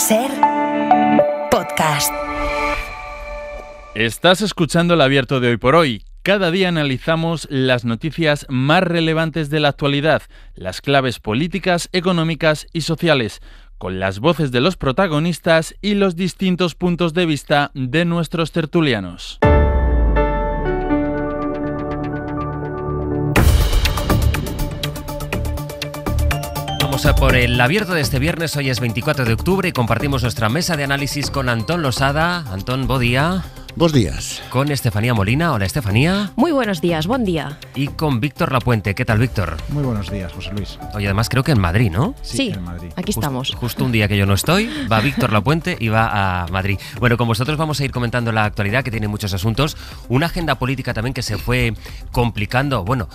SER Podcast. Estás escuchando El Abierto de Hoy por Hoy. Cada día analizamos las noticias más relevantes de la actualidad, las claves políticas, económicas y sociales, con las voces de los protagonistas y los distintos puntos de vista de nuestros tertulianos. Vamos a por el abierto de este viernes. Hoy es 24 de octubre y compartimos nuestra mesa de análisis con Antón Losada. Antón, buen día. Buenos días. Con Estefanía Molina. Hola, Estefanía. Muy buenos días, buen día. Y con Víctor Lapuente. ¿Qué tal, Víctor? Muy buenos días, José Luis. Hoy además creo que en Madrid, ¿no? Sí, en Madrid. aquí estamos. Justo un día que yo no estoy, va Víctor Lapuente y va a Madrid. Bueno, con vosotros vamos a ir comentando la actualidad, que tiene muchos asuntos. Una agenda política también que se fue complicando. Bueno,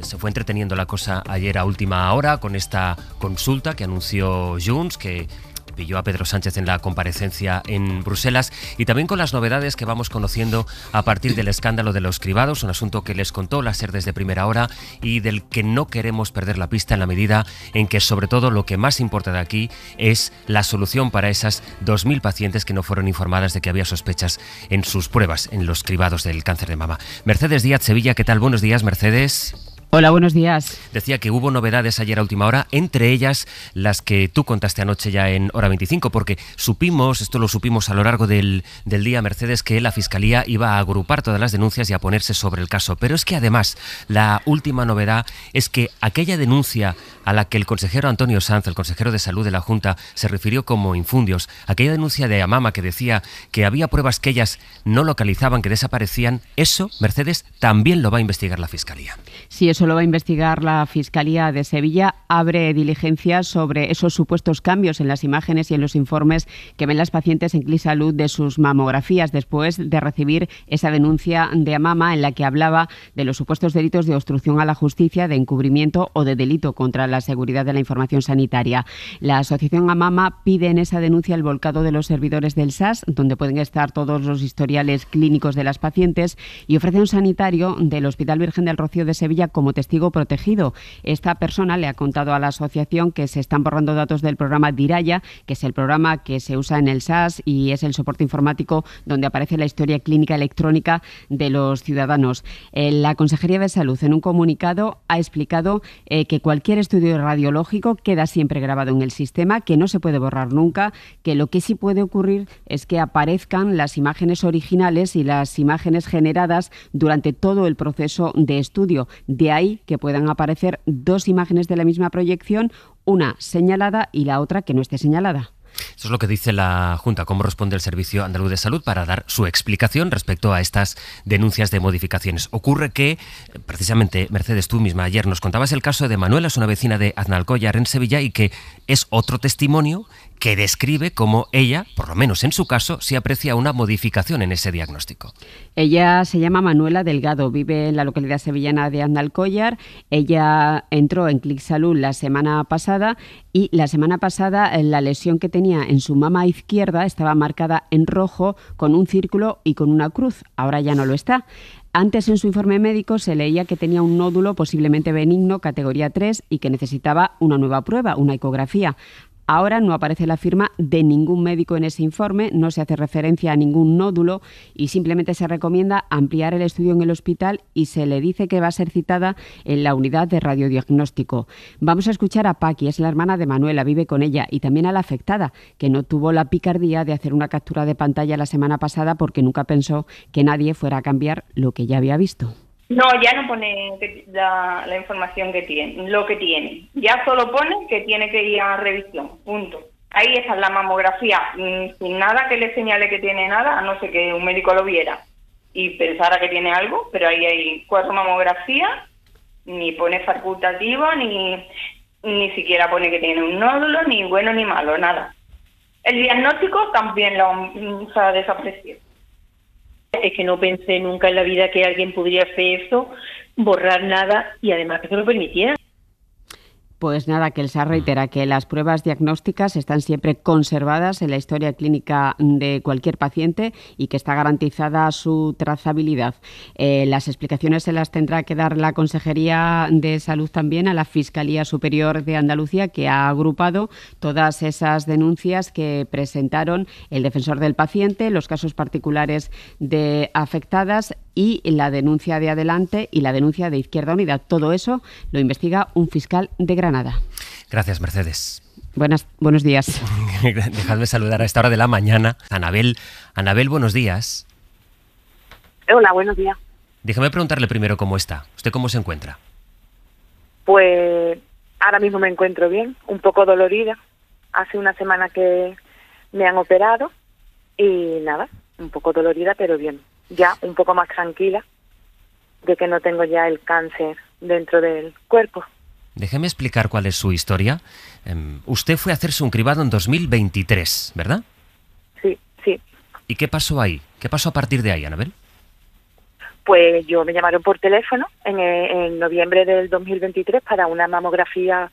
se fue entreteniendo la cosa ayer a última hora con esta consulta que anunció Junts, que pilló a Pedro Sánchez en la comparecencia en Bruselas, y también con las novedades que vamos conociendo a partir del escándalo de los cribados, un asunto que les contó la SER desde primera hora y del que no queremos perder la pista en la medida en que, sobre todo, lo que más importa de aquí es la solución para esas 2.000 pacientes que no fueron informadas de que había sospechas en sus pruebas en los cribados del cáncer de mama. Mercedes Díaz Sevilla, ¿qué tal? Buenos días, Mercedes. Hola, buenos días. Decía que hubo novedades ayer a última hora, entre ellas las que tú contaste anoche ya en Hora 25, porque esto lo supimos a lo largo del día, Mercedes, que la Fiscalía iba a agrupar todas las denuncias y a ponerse sobre el caso. Pero es que además la última novedad es que aquella denuncia a la que el consejero Antonio Sanz, el consejero de Salud de la Junta, se refirió como infundios, aquella denuncia de Amama que decía que había pruebas que ellas no localizaban, que desaparecían, eso, Mercedes, también lo va a investigar la Fiscalía. Sí, eso lo va a investigar la Fiscalía de Sevilla. Abre diligencias sobre esos supuestos cambios en las imágenes y en los informes que ven las pacientes en ClíSalud de sus mamografías después de recibir esa denuncia de Amama en la que hablaba de los supuestos delitos de obstrucción a la justicia, de encubrimiento o de delito contra la seguridad de la información sanitaria. La asociación Amama pide en esa denuncia el volcado de los servidores del SAS, donde pueden estar todos los historiales clínicos de las pacientes, y ofrece a un sanitario del Hospital Virgen del Rocío de Sevilla como testigo protegido. Esta persona le ha contado a la asociación que se están borrando datos del programa Diraya, que es el programa que se usa en el SAS y es el soporte informático donde aparece la historia clínica electrónica de los ciudadanos. La Consejería de Salud, en un comunicado, ha explicado que cualquier estudio radiológico queda siempre grabado en el sistema, que no se puede borrar nunca, que lo que sí puede ocurrir es que aparezcan las imágenes originales y las imágenes generadas durante todo el proceso de estudio. De ahí que puedan aparecer dos imágenes de la misma proyección, una señalada y la otra que no esté señalada. Eso es lo que dice la Junta, cómo responde el Servicio Andaluz de Salud para dar su explicación respecto a estas denuncias de modificaciones. Ocurre que, precisamente, Mercedes, tú misma ayer nos contabas el caso de Manuela, es una vecina de Aznalcóllar en Sevilla y que es otro testimonio que describe cómo ella, por lo menos en su caso, se aprecia una modificación en ese diagnóstico. Ella se llama Manuela Delgado, vive en la localidad sevillana de Aznalcóllar. Ella entró en ClíSalud la semana pasada y la semana pasada la lesión que tenía en su mama izquierda estaba marcada en rojo con un círculo y con una cruz. Ahora ya no lo está. Antes en su informe médico se leía que tenía un nódulo posiblemente benigno, categoría 3, y que necesitaba una nueva prueba, una ecografía. Ahora no aparece la firma de ningún médico en ese informe, no se hace referencia a ningún nódulo y simplemente se recomienda ampliar el estudio en el hospital y se le dice que va a ser citada en la unidad de radiodiagnóstico. Vamos a escuchar a Paqui, es la hermana de Manuela, vive con ella, y también a la afectada, que no tuvo la picardía de hacer una captura de pantalla la semana pasada porque nunca pensó que nadie fuera a cambiar lo que ya había visto. No, ya no pone la información que tiene, lo que tiene. Ya solo pone que tiene que ir a revisión, punto. Ahí está la mamografía, sin nada que le señale que tiene nada, a no ser que un médico lo viera y pensara que tiene algo, pero ahí hay 4 mamografías, ni pone facultativo, ni siquiera pone que tiene un nódulo, ni bueno ni malo, nada. El diagnóstico también se ha desaparecido. Es que no pensé nunca en la vida que alguien pudiera hacer eso, borrar nada y además que se lo permitiera. Pues nada, que el SAR reitera que las pruebas diagnósticas están siempre conservadas en la historia clínica de cualquier paciente y que está garantizada su trazabilidad. Las explicaciones se las tendrá que dar la Consejería de Salud también a la Fiscalía Superior de Andalucía, que ha agrupado todas esas denuncias que presentaron el defensor del paciente, los casos particulares de afectadas y la denuncia de Adelante y la denuncia de Izquierda Unida. Todo eso lo investiga un fiscal de Granada. Gracias, Mercedes. Buenos días. Dejadme saludar a esta hora de la mañana a Anabel. Anabel, buenos días. Hola, buenos días. Déjame preguntarle primero cómo está. ¿Usted cómo se encuentra? Pues ahora mismo me encuentro bien, un poco dolorida. Hace una semana que me han operado y nada, un poco dolorida, pero bien. Ya un poco más tranquila de que no tengo ya el cáncer dentro del cuerpo. Déjeme explicar cuál es su historia. Usted fue a hacerse un cribado en 2023, ¿verdad? Sí. ¿Y qué pasó ahí? ¿Qué pasó a partir de ahí, Anabel? Pues yo me llamaron por teléfono en noviembre del 2023 para una mamografía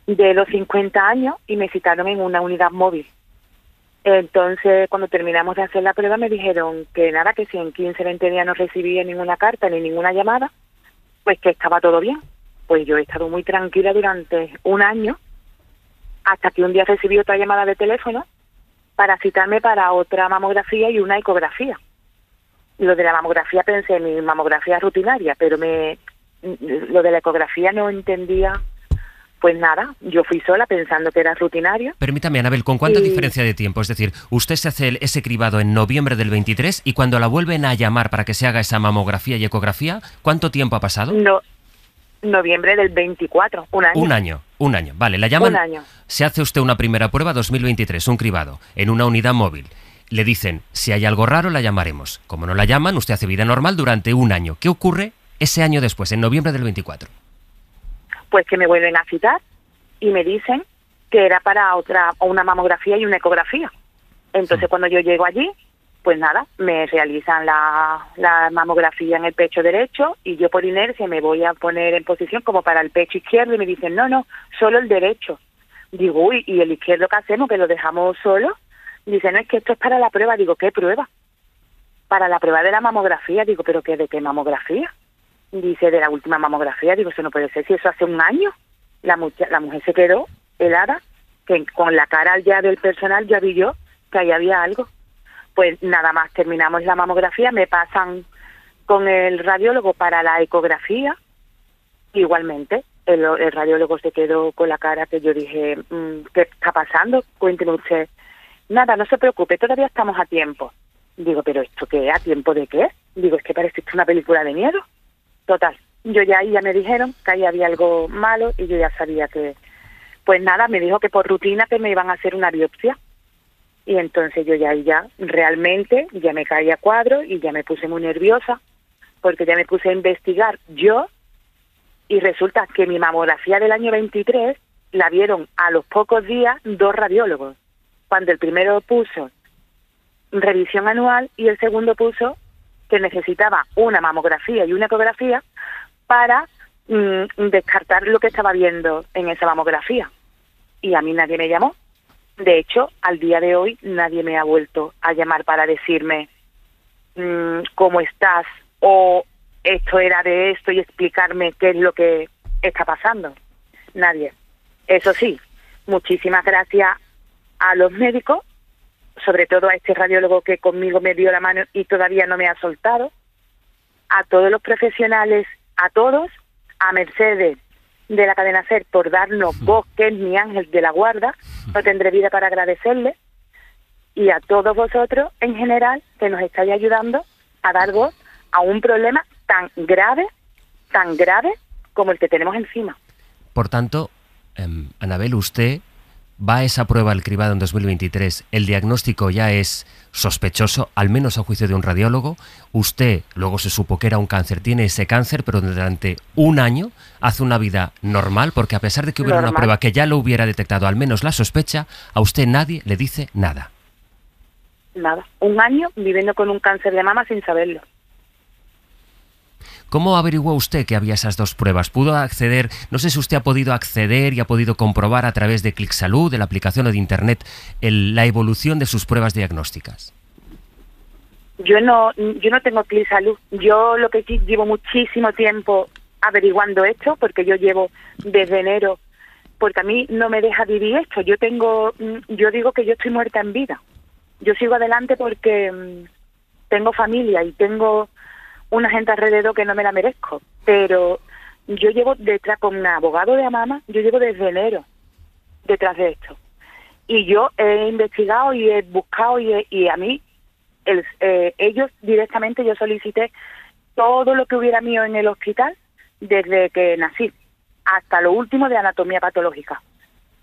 de los 50 años y me citaron en una unidad móvil. Entonces, cuando terminamos de hacer la prueba, me dijeron que nada, que si en 15, 20 días no recibía ninguna carta ni ninguna llamada, pues que estaba todo bien. Pues yo he estado muy tranquila durante un año, hasta que un día recibí otra llamada de teléfono para citarme para otra mamografía y una ecografía. Lo de la mamografía pensé en mi mamografía rutinaria, pero lo de la ecografía no entendía. Pues nada, yo fui sola pensando que era rutinario. Permítame, Anabel, ¿con cuánta diferencia de tiempo? Es decir, usted se hace ese cribado en noviembre del 23 y cuando la vuelven a llamar para que se haga esa mamografía y ecografía, ¿cuánto tiempo ha pasado? No, noviembre del 24, un año. Un año, vale, la llaman. Un año. Se hace usted una primera prueba 2023, un cribado, en una unidad móvil. Le dicen, si hay algo raro, la llamaremos. Como no la llaman, usted hace vida normal durante un año. ¿Qué ocurre ese año después, en noviembre del 24? Pues que me vuelven a citar y me dicen que era para una mamografía y una ecografía. Entonces, cuando yo llego allí, pues nada, me realizan la mamografía en el pecho derecho y yo por inercia me voy a poner en posición como para el pecho izquierdo y me dicen, no, solo el derecho. Digo, uy, ¿y el izquierdo qué hacemos? ¿Que lo dejamos solo? Dice, no, es que esto es para la prueba. Digo, ¿qué prueba? Para la prueba de la mamografía. Digo, ¿pero qué, de qué mamografía? Dice, de la última mamografía. Digo, eso no puede ser, si eso hace un año. La mujer se quedó helada, que con la cara ya del personal ya vi yo que ahí había algo. Pues nada más, terminamos la mamografía, me pasan con el radiólogo para la ecografía. Igualmente, el radiólogo se quedó con la cara que yo dije, ¿qué está pasando? Cuénteme usted. Nada, no se preocupe, todavía estamos a tiempo. Digo, ¿pero esto qué? ¿A tiempo de qué? Digo, es que parece esto una película de miedo. Total, yo ya me dijeron que ahí había algo malo y yo ya sabía que... Pues nada, me dijo que por rutina que me iban a hacer una biopsia. Y entonces yo ya realmente ya me caí a cuadro y ya me puse muy nerviosa porque ya me puse a investigar yo y resulta que mi mamografía del año 23 la vieron a los pocos días 2 radiólogos. Cuando el primero puso revisión anual y el segundo puso que necesitaba una mamografía y una ecografía para descartar lo que estaba viendo en esa mamografía. Y a mí nadie me llamó. De hecho, al día de hoy nadie me ha vuelto a llamar para decirme cómo estás o esto era de esto y explicarme qué es lo que está pasando. Nadie. Eso sí, muchísimas gracias a los médicos, sobre todo a este radiólogo que conmigo me dio la mano y todavía no me ha soltado, a todos los profesionales, a todos, a Mercedes de la cadena SER por darnos voz, que es mi ángel de la guarda, no tendré vida para agradecerle, y a todos vosotros en general que nos estáis ayudando a dar voz a un problema tan grave como el que tenemos encima. Por tanto, Anabel, usted va a esa prueba al cribado en 2023, el diagnóstico ya es sospechoso, al menos a juicio de un radiólogo. Usted, luego se supo que era un cáncer, tiene ese cáncer, pero durante un año hace una vida normal, porque a pesar de que hubiera una prueba que ya lo hubiera detectado, al menos la sospecha, a usted nadie le dice nada. Nada. Un año viviendo con un cáncer de mama sin saberlo. ¿Cómo averiguó usted que había esas 2 pruebas? ¿Pudo acceder? No sé si usted ha podido acceder y ha podido comprobar a través de ClickSalud, de la aplicación o de Internet, la evolución de sus pruebas diagnósticas. Yo no tengo ClickSalud. Yo lo que sí llevo muchísimo tiempo averiguando esto, porque yo llevo desde enero, porque a mí no me deja vivir esto. Yo digo que yo estoy muerta en vida. Yo sigo adelante porque tengo familia y tengo una gente alrededor que no me la merezco, pero yo llevo detrás con un abogado de Amama, yo llevo desde enero detrás de esto. Y yo he investigado y he buscado y a mí, ellos directamente, yo solicité todo lo que hubiera mío en el hospital desde que nací, hasta lo último de anatomía patológica.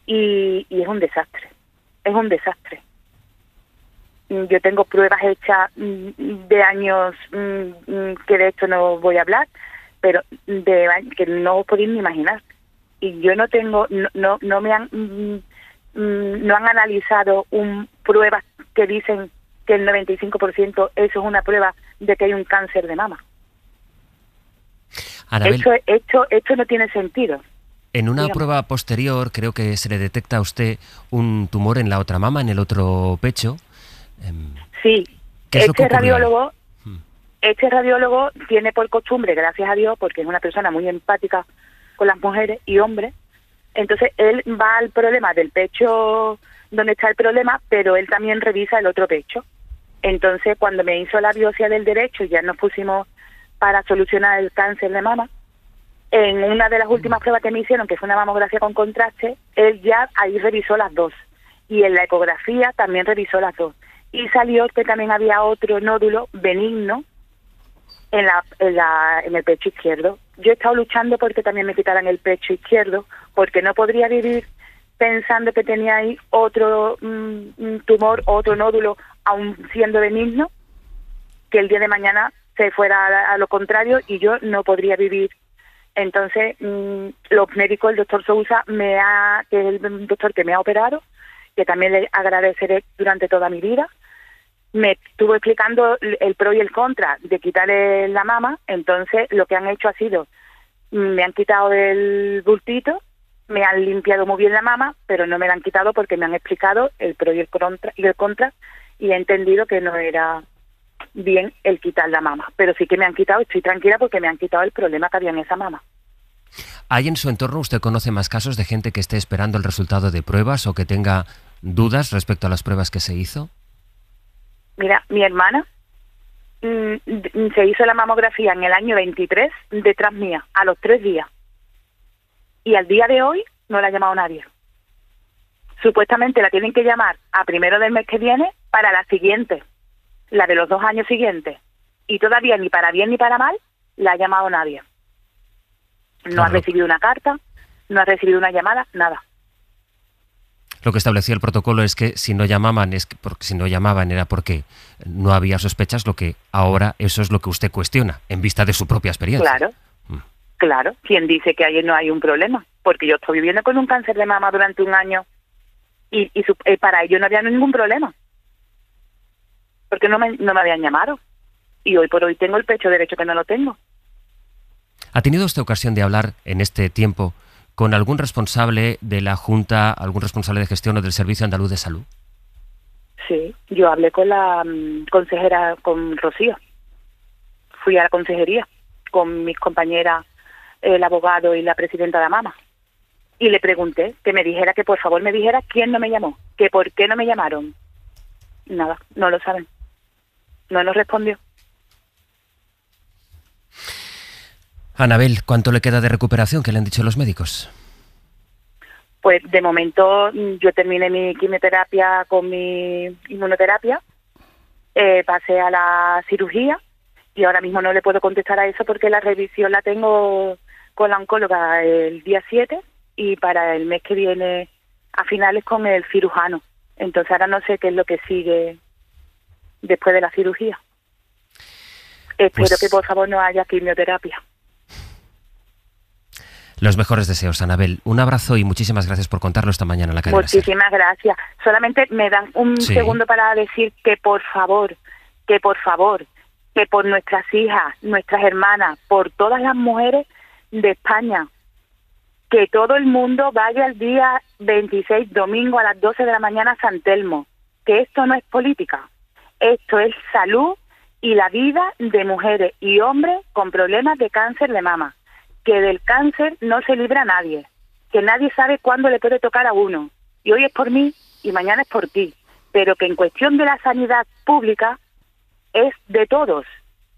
Y es un desastre, es un desastre. Yo tengo pruebas hechas de años que de esto no voy a hablar, pero que no os podéis ni imaginar. Y yo no tengo, no me han, no han analizado pruebas que dicen que el 95% eso es una prueba de que hay un cáncer de mama. Anabel, Esto no tiene sentido. En una prueba posterior creo que se le detecta a usted un tumor en la otra mama, en el otro pecho. Sí, este radiólogo tiene por costumbre, gracias a Dios, porque es una persona muy empática con las mujeres y hombres, entonces él va al problema del pecho donde está el problema, pero él también revisa el otro pecho. Entonces cuando me hizo la biopsia del derecho, ya nos pusimos para solucionar el cáncer de mama. En una de las últimas pruebas que me hicieron, que fue una mamografía con contraste, él ya ahí revisó las 2. Y en la ecografía también revisó las 2. Y salió que también había otro nódulo benigno en el pecho izquierdo. Yo he estado luchando porque también me quitaran el pecho izquierdo, porque no podría vivir pensando que tenía ahí otro tumor, otro nódulo, aun siendo benigno, que el día de mañana se fuera a lo contrario y yo no podría vivir. Entonces, los médicos, el doctor Sousa, que es el doctor que me ha operado, que también le agradeceré durante toda mi vida, me estuvo explicando el pro y el contra de quitarle la mama. Contra. Lo que han hecho ha sido, me han quitado el bultito, me han limpiado muy bien la mama, pero no me la han quitado porque me han explicado el pro y el contra, y he entendido que no era bien el quitar la mama, pero sí que me han quitado, estoy tranquila porque me han quitado el problema que había en esa mama. ¿Hay en su entorno, usted conoce más casos de gente que esté esperando el resultado de pruebas o que tenga dudas respecto a las pruebas que se hizo? Mira, mi hermana se hizo la mamografía en el año 23 detrás mía, a los 3 días. Y al día de hoy no la ha llamado nadie. Supuestamente la tienen que llamar a primero del mes que viene para la siguiente, la de los 2 años siguientes. Y todavía ni para bien ni para mal la ha llamado nadie. No ha recibido una carta, no ha recibido una llamada, nada. Lo que establecía el protocolo es que si no llamaban era porque no había sospechas, lo que ahora eso es lo que usted cuestiona, en vista de su propia experiencia. Claro, claro. ¿Quién dice que ahí no hay un problema? Porque yo estoy viviendo con un cáncer de mama durante 1 año y para ello no había ningún problema. Porque no me habían llamado. Y hoy por hoy tengo el pecho derecho que no lo tengo. ¿Ha tenido usted ocasión de hablar en este tiempo con algún responsable de la Junta, algún responsable de gestión o del Servicio Andaluz de Salud? Sí, yo hablé con la consejera, con Rocío. Fui a la consejería con mis compañeras, el abogado y la presidenta de Amama. Y le pregunté que me dijera, que por favor me dijera quién no me llamó, que por qué no me llamaron. Nada, no lo saben. No nos respondió. Anabel, ¿cuánto le queda de recuperación? ¿Qué le han dicho los médicos? Pues de momento yo terminé mi quimioterapia con mi inmunoterapia, pasé a la cirugía y ahora mismo no le puedo contestar a eso porque la revisión la tengo con la oncóloga el día 7 y para el mes que viene a finales con el cirujano. Entonces ahora no sé qué es lo que sigue después de la cirugía. Espero que por favor no haya quimioterapia. Los mejores deseos, Anabel. Un abrazo y muchísimas gracias por contarlo esta mañana en la cadena SER. Muchísimas gracias. Solamente me dan un segundo para decir que por favor, que por nuestras hijas, nuestras hermanas, por todas las mujeres de España, que todo el mundo vaya el día 26, domingo a las 12 de la mañana a San Telmo, que esto no es política, esto es salud y la vida de mujeres y hombres con problemas de cáncer de mama, que del cáncer no se libra nadie, que nadie sabe cuándo le puede tocar a uno, y hoy es por mí y mañana es por ti, pero que en cuestión de la sanidad pública es de todos,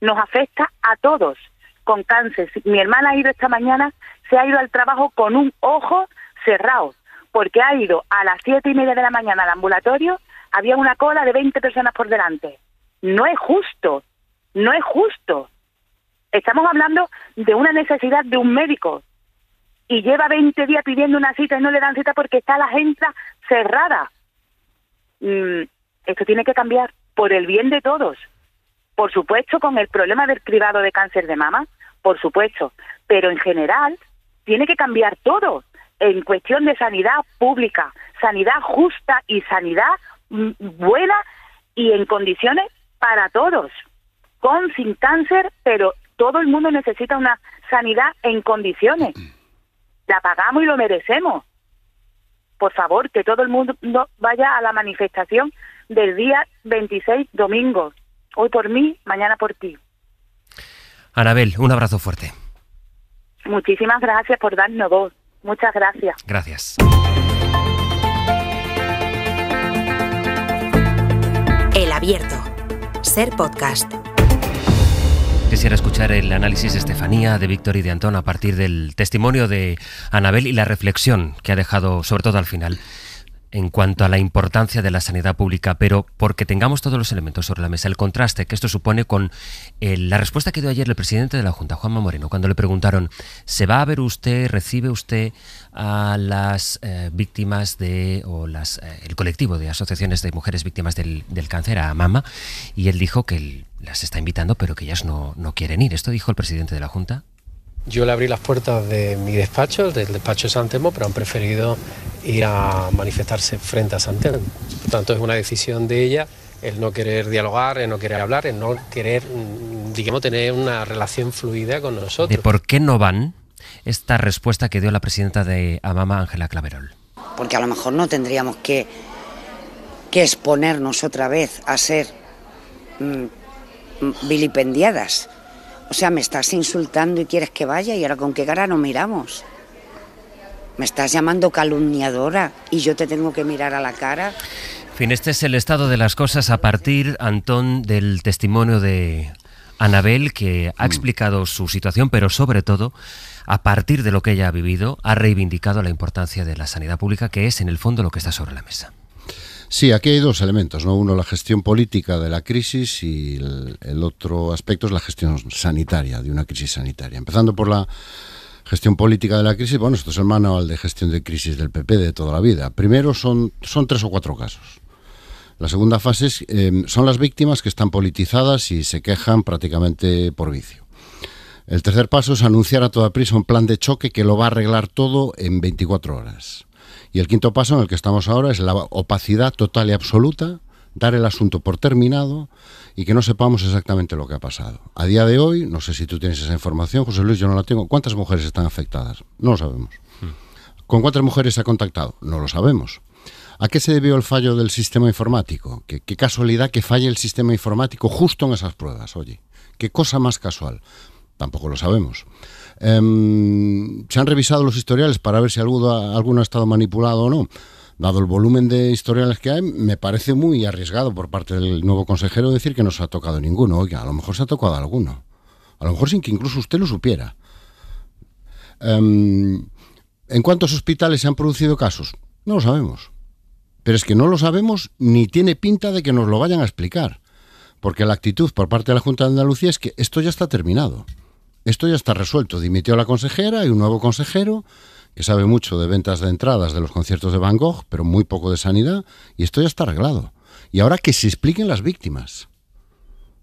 nos afecta a todos con cáncer. Mi hermana ha ido esta mañana, se ha ido al trabajo con un ojo cerrado, porque ha ido a las 7:30 de la mañana al ambulatorio, había una cola de 20 personas por delante. No es justo, no es justo. Estamos hablando de una necesidad de un médico y lleva 20 días pidiendo una cita y no le dan cita porque está la agenda cerrada. Esto tiene que cambiar por el bien de todos. Por supuesto, con el problema del cribado de cáncer de mama, por supuesto, pero en general tiene que cambiar todo en cuestión de sanidad pública, sanidad justa y sanidad buena y en condiciones para todos, con, sin cáncer, pero todo el mundo necesita una sanidad en condiciones. La pagamos y lo merecemos. Por favor, que todo el mundo vaya a la manifestación del día 26, domingo. Hoy por mí, mañana por ti. Anabel, un abrazo fuerte. Muchísimas gracias por darnos voz. Muchas gracias. Gracias. El Abierto. Ser podcast. Quisiera escuchar el análisis de Estefanía, de Víctor y de Antón a partir del testimonio de Anabel y la reflexión que ha dejado, sobre todo al final, en cuanto a la importancia de la sanidad pública, pero porque tengamos todos los elementos sobre la mesa, el contraste que esto supone con la respuesta que dio ayer el presidente de la Junta, Juanma Moreno, cuando le preguntaron, ¿se va a ver usted, recibe usted a las víctimas el colectivo de asociaciones de mujeres víctimas del cáncer, a MAMA? Y él dijo que las está invitando, pero que ellas no quieren ir. ¿Esto dijo el presidente de la Junta? Yo le abrí las puertas de mi despacho, del despacho de San Telmo, pero han preferido ir a manifestarse frente a San Telmo. Por tanto, es una decisión de ella el no querer dialogar, el no querer hablar, el no querer, digamos, tener una relación fluida con nosotros. ¿De por qué no van? Esta respuesta que dio la presidenta de AMAMA, Ángela Claverol. Porque a lo mejor no tendríamos que exponernos otra vez a ser vilipendiadas. O sea, me estás insultando y quieres que vaya, y ahora con qué cara nos miramos. Me estás llamando calumniadora y yo te tengo que mirar a la cara. En fin, este es el estado de las cosas a partir, Antón, del testimonio de Anabel, que ha explicado su situación, pero sobre todo, a partir de lo que ella ha vivido, ha reivindicado la importancia de la sanidad pública, que es en el fondo lo que está sobre la mesa. Sí, aquí hay dos elementos, ¿no? Uno, la gestión política de la crisis, y el otro aspecto es la gestión sanitaria, de una crisis sanitaria. Empezando por la gestión política de la crisis, bueno, esto es el manual de gestión de crisis del PP de toda la vida. Primero son 3 o 4 casos. La segunda fase son las víctimas que están politizadas y se quejan prácticamente por vicio. El tercer paso es anunciar a toda prisa un plan de choque que lo va a arreglar todo en 24 horas. Y el quinto paso en el que estamos ahora es la opacidad total y absoluta, dar el asunto por terminado y que no sepamos exactamente lo que ha pasado. A día de hoy, no sé si tú tienes esa información, José Luis, yo no la tengo. ¿Cuántas mujeres están afectadas? No lo sabemos. ¿Con cuántas mujeres se ha contactado? No lo sabemos. ¿A qué se debió el fallo del sistema informático? Qué casualidad que falle el sistema informático justo en esas pruebas, oye. Qué cosa más casual. Tampoco lo sabemos. Se han revisado los historiales para ver si alguno ha estado manipulado o no. Dado el volumen de historiales que hay, me parece muy arriesgado por parte del nuevo consejero decir que no se ha tocado ninguno. Oiga, a lo mejor se ha tocado alguno. A lo mejor sin que incluso usted lo supiera. ¿En cuántos hospitales se han producido casos? No lo sabemos. Pero es que no lo sabemos ni tiene pinta de que nos lo vayan a explicar. Porque la actitud por parte de la Junta de Andalucía es que esto ya está terminado. Esto ya está resuelto. Dimitió la consejera y un nuevo consejero que sabe mucho de ventas de entradas de los conciertos de Van Gogh, pero muy poco de sanidad, y esto ya está arreglado. Y ahora que se expliquen las víctimas.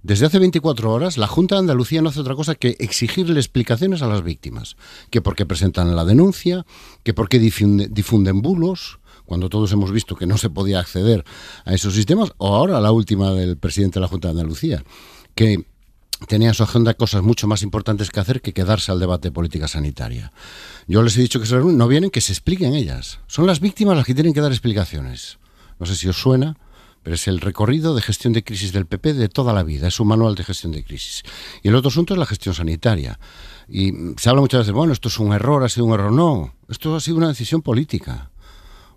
Desde hace 24 horas, la Junta de Andalucía no hace otra cosa que exigirle explicaciones a las víctimas. Que por qué presentan la denuncia, que por qué difunden bulos, cuando todos hemos visto que no se podía acceder a esos sistemas, o ahora la última del presidente de la Junta de Andalucía, que tenía en su agenda cosas mucho más importantes que hacer que quedarse al debate de política sanitaria. Yo les he dicho que no vienen, que se expliquen ellas. Son las víctimas las que tienen que dar explicaciones. No sé si os suena, pero es el recorrido de gestión de crisis del PP de toda la vida, es un manual de gestión de crisis. Y el otro asunto es la gestión sanitaria. Y se habla muchas veces, bueno, esto es un error, ha sido un error. No, esto ha sido una decisión política.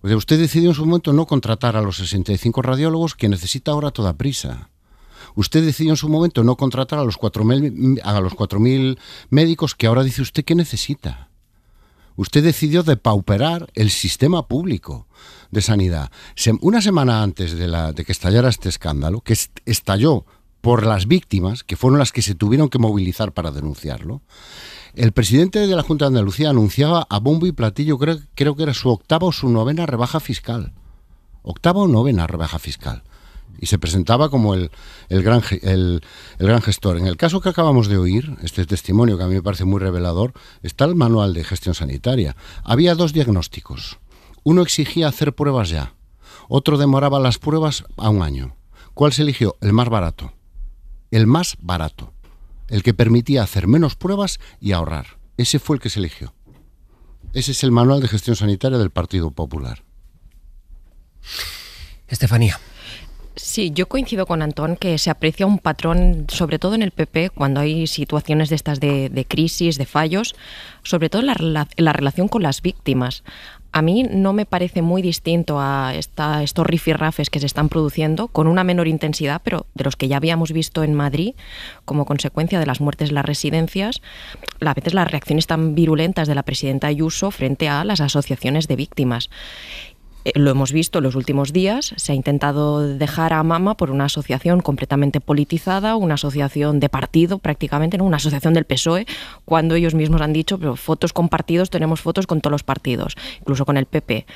O sea, usted decidió en su momento no contratar a los 65 radiólogos que necesita ahora a toda prisa. Usted decidió en su momento no contratar a los 4.000 médicos que ahora dice usted que necesita. Usted decidió depauperar el sistema público de sanidad. Una semana antes de que estallara este escándalo, que estalló por las víctimas, que fueron las que se tuvieron que movilizar para denunciarlo, el presidente de la Junta de Andalucía anunciaba a bombo y platillo, creo que era su 8ª o su 9ª rebaja fiscal. 8ª o 9ª rebaja fiscal. Y se presentaba como el gran gestor. En el caso que acabamos de oír, este testimonio que a mí me parece muy revelador, está el manual de gestión sanitaria. Había 2 diagnósticos. Uno exigía hacer pruebas ya. Otro demoraba las pruebas a 1 año. ¿Cuál se eligió? El más barato. El más barato. El que permitía hacer menos pruebas y ahorrar. Ese fue el que se eligió. Ese es el manual de gestión sanitaria del Partido Popular. Estefanía. Sí, yo coincido con Antón que se aprecia un patrón, sobre todo en el PP, cuando hay situaciones de estas de crisis, de fallos, sobre todo en la relación con las víctimas. A mí no me parece muy distinto a estos rifirrafes que se están produciendo, con una menor intensidad, pero de los que ya habíamos visto en Madrid, como consecuencia de las muertes en las residencias, a veces las reacciones tan virulentas de la presidenta Ayuso frente a las asociaciones de víctimas. Lo hemos visto en los últimos días, se ha intentado dejar a Mama por una asociación completamente politizada, una asociación de partido prácticamente, ¿no? Una asociación del PSOE, cuando ellos mismos han dicho, pero fotos con partidos, tenemos fotos con todos los partidos, incluso con el PP.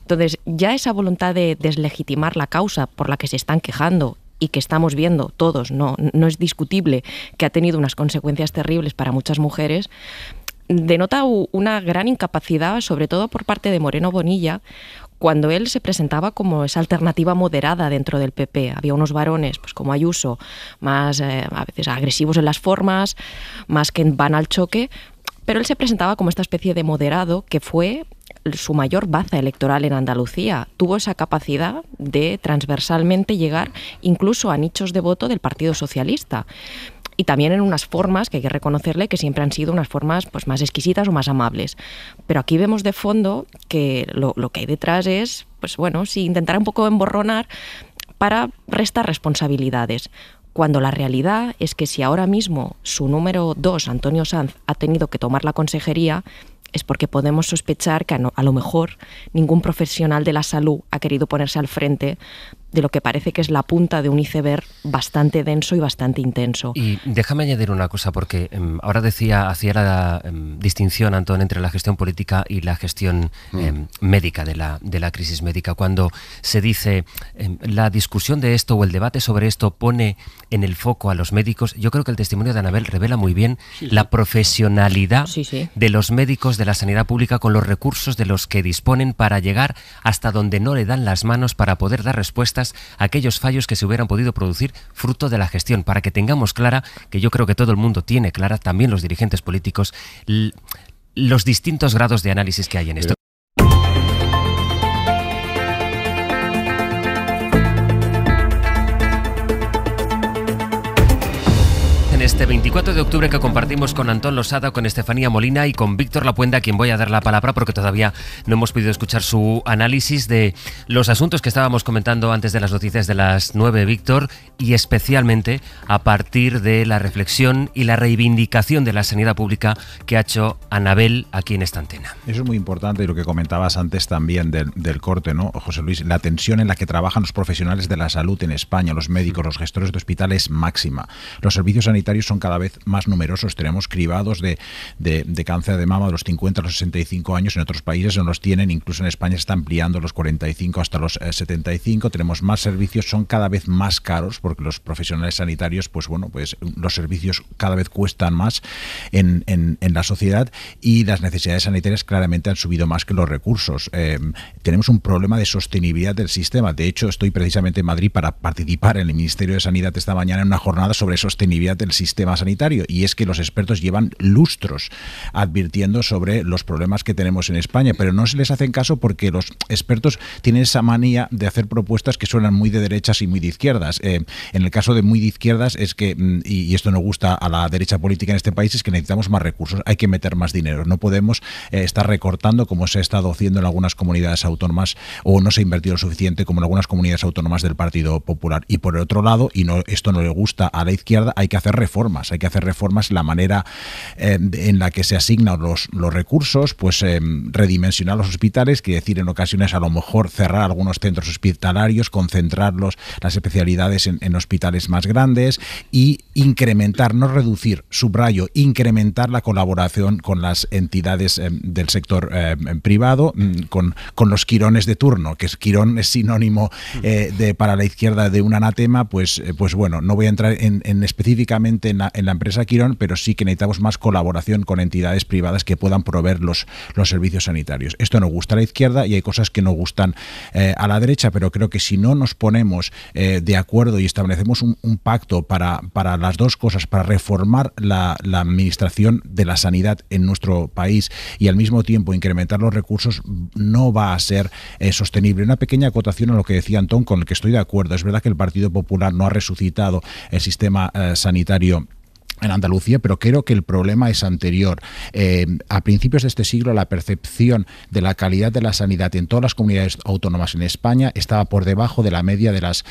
Entonces, ya esa voluntad de deslegitimar la causa por la que se están quejando y que estamos viendo todos, no es discutible, que ha tenido unas consecuencias terribles para muchas mujeres, denota una gran incapacidad, sobre todo por parte de Moreno Bonilla, cuando él se presentaba como esa alternativa moderada dentro del PP. Había unos varones, pues como Ayuso, más a veces agresivos en las formas, más que van al choque, pero él se presentaba como esta especie de moderado que fue su mayor baza electoral en Andalucía. Tuvo esa capacidad de transversalmente llegar incluso a nichos de voto del Partido Socialista. Y también en unas formas que hay que reconocerle que siempre han sido unas formas pues más exquisitas o más amables. Pero aquí vemos de fondo que lo que hay detrás es, pues bueno, sí, intentar un poco emborronar para restar responsabilidades. Cuando la realidad es que si ahora mismo su número 2, Antonio Sanz, ha tenido que tomar la consejería, es porque podemos sospechar que a lo mejor ningún profesional de la salud ha querido ponerse al frente de lo que parece que es la punta de un iceberg bastante denso y bastante intenso. Y déjame añadir una cosa, porque ahora hacía la distinción, Antón, entre la gestión política y la gestión médica de la crisis médica. Cuando se dice la discusión de esto o el debate sobre esto pone en el foco a los médicos, yo creo que el testimonio de Anabel revela muy bien la profesionalidad de los médicos de la sanidad pública con los recursos de los que disponen para llegar hasta donde no le dan las manos para poder dar respuestas a aquellos fallos que se hubieran podido producir fruto de la gestión, para que tengamos clara, que yo creo que todo el mundo tiene clara, también los dirigentes políticos, los distintos grados de análisis que hay en esto. Este 24 de octubre que compartimos con Antón Losada, con Estefanía Molina y con Víctor Lapuente, a quien voy a dar la palabra porque todavía no hemos podido escuchar su análisis de los asuntos que estábamos comentando antes de las noticias de las 9, Víctor, y especialmente a partir de la reflexión y la reivindicación de la sanidad pública que ha hecho Anabel aquí en esta antena. Eso es muy importante, y lo que comentabas antes también del corte, ¿no, José Luis? La tensión en la que trabajan los profesionales de la salud en España, los médicos, los gestores de hospitales, máxima. Los servicios sanitarios son cada vez más numerosos. Tenemos cribados de cáncer de mama de los 50 a los 65 años. En otros países no los tienen. Incluso en España se está ampliando los 45 hasta los 75. Tenemos más servicios, son cada vez más caros porque los profesionales sanitarios, pues los servicios cada vez cuestan más en la sociedad, y las necesidades sanitarias claramente han subido más que los recursos. Tenemos un problema de sostenibilidad del sistema. De hecho, estoy precisamente en Madrid para participar en el Ministerio de Sanidad esta mañana en una jornada sobre sostenibilidad del sistema, sistema sanitario, y es que los expertos llevan lustros advirtiendo sobre los problemas que tenemos en España, pero no se les hacen caso porque los expertos tienen esa manía de hacer propuestas que suenan muy de derechas y muy de izquierdas. En el caso de muy de izquierdas es que, y esto no gusta a la derecha política en este país, es que necesitamos más recursos, hay que meter más dinero, no podemos estar recortando como se ha estado haciendo en algunas comunidades autónomas, o no se ha invertido lo suficiente como en algunas comunidades autónomas del Partido Popular. Y por el otro lado, y esto no le gusta a la izquierda, hay que hacer reformas en la manera en la que se asignan los recursos, pues redimensionar los hospitales, quiere decir en ocasiones a lo mejor cerrar algunos centros hospitalarios, concentrar las especialidades en hospitales más grandes y incrementar, no reducir, subrayo, incrementar la colaboración con las entidades del sector privado, con los quirones de turno, que Quirón es sinónimo para la izquierda de un anatema, pues bueno, no voy a entrar específicamente en la empresa Quirón, pero sí que necesitamos más colaboración con entidades privadas que puedan proveer los servicios sanitarios. Esto no gusta a la izquierda y hay cosas que no gustan a la derecha, pero creo que si no nos ponemos de acuerdo y establecemos un pacto para las dos cosas, para reformar la administración de la sanidad en nuestro país y al mismo tiempo incrementar los recursos, no va a ser sostenible. Una pequeña acotación a lo que decía Antón, con el que estoy de acuerdo. Es verdad que el Partido Popular no ha resucitado el sistema sanitario en Andalucía, pero creo que el problema es anterior. A principios de este siglo, la percepción de la calidad de la sanidad en todas las comunidades autónomas en España estaba por debajo de la media de las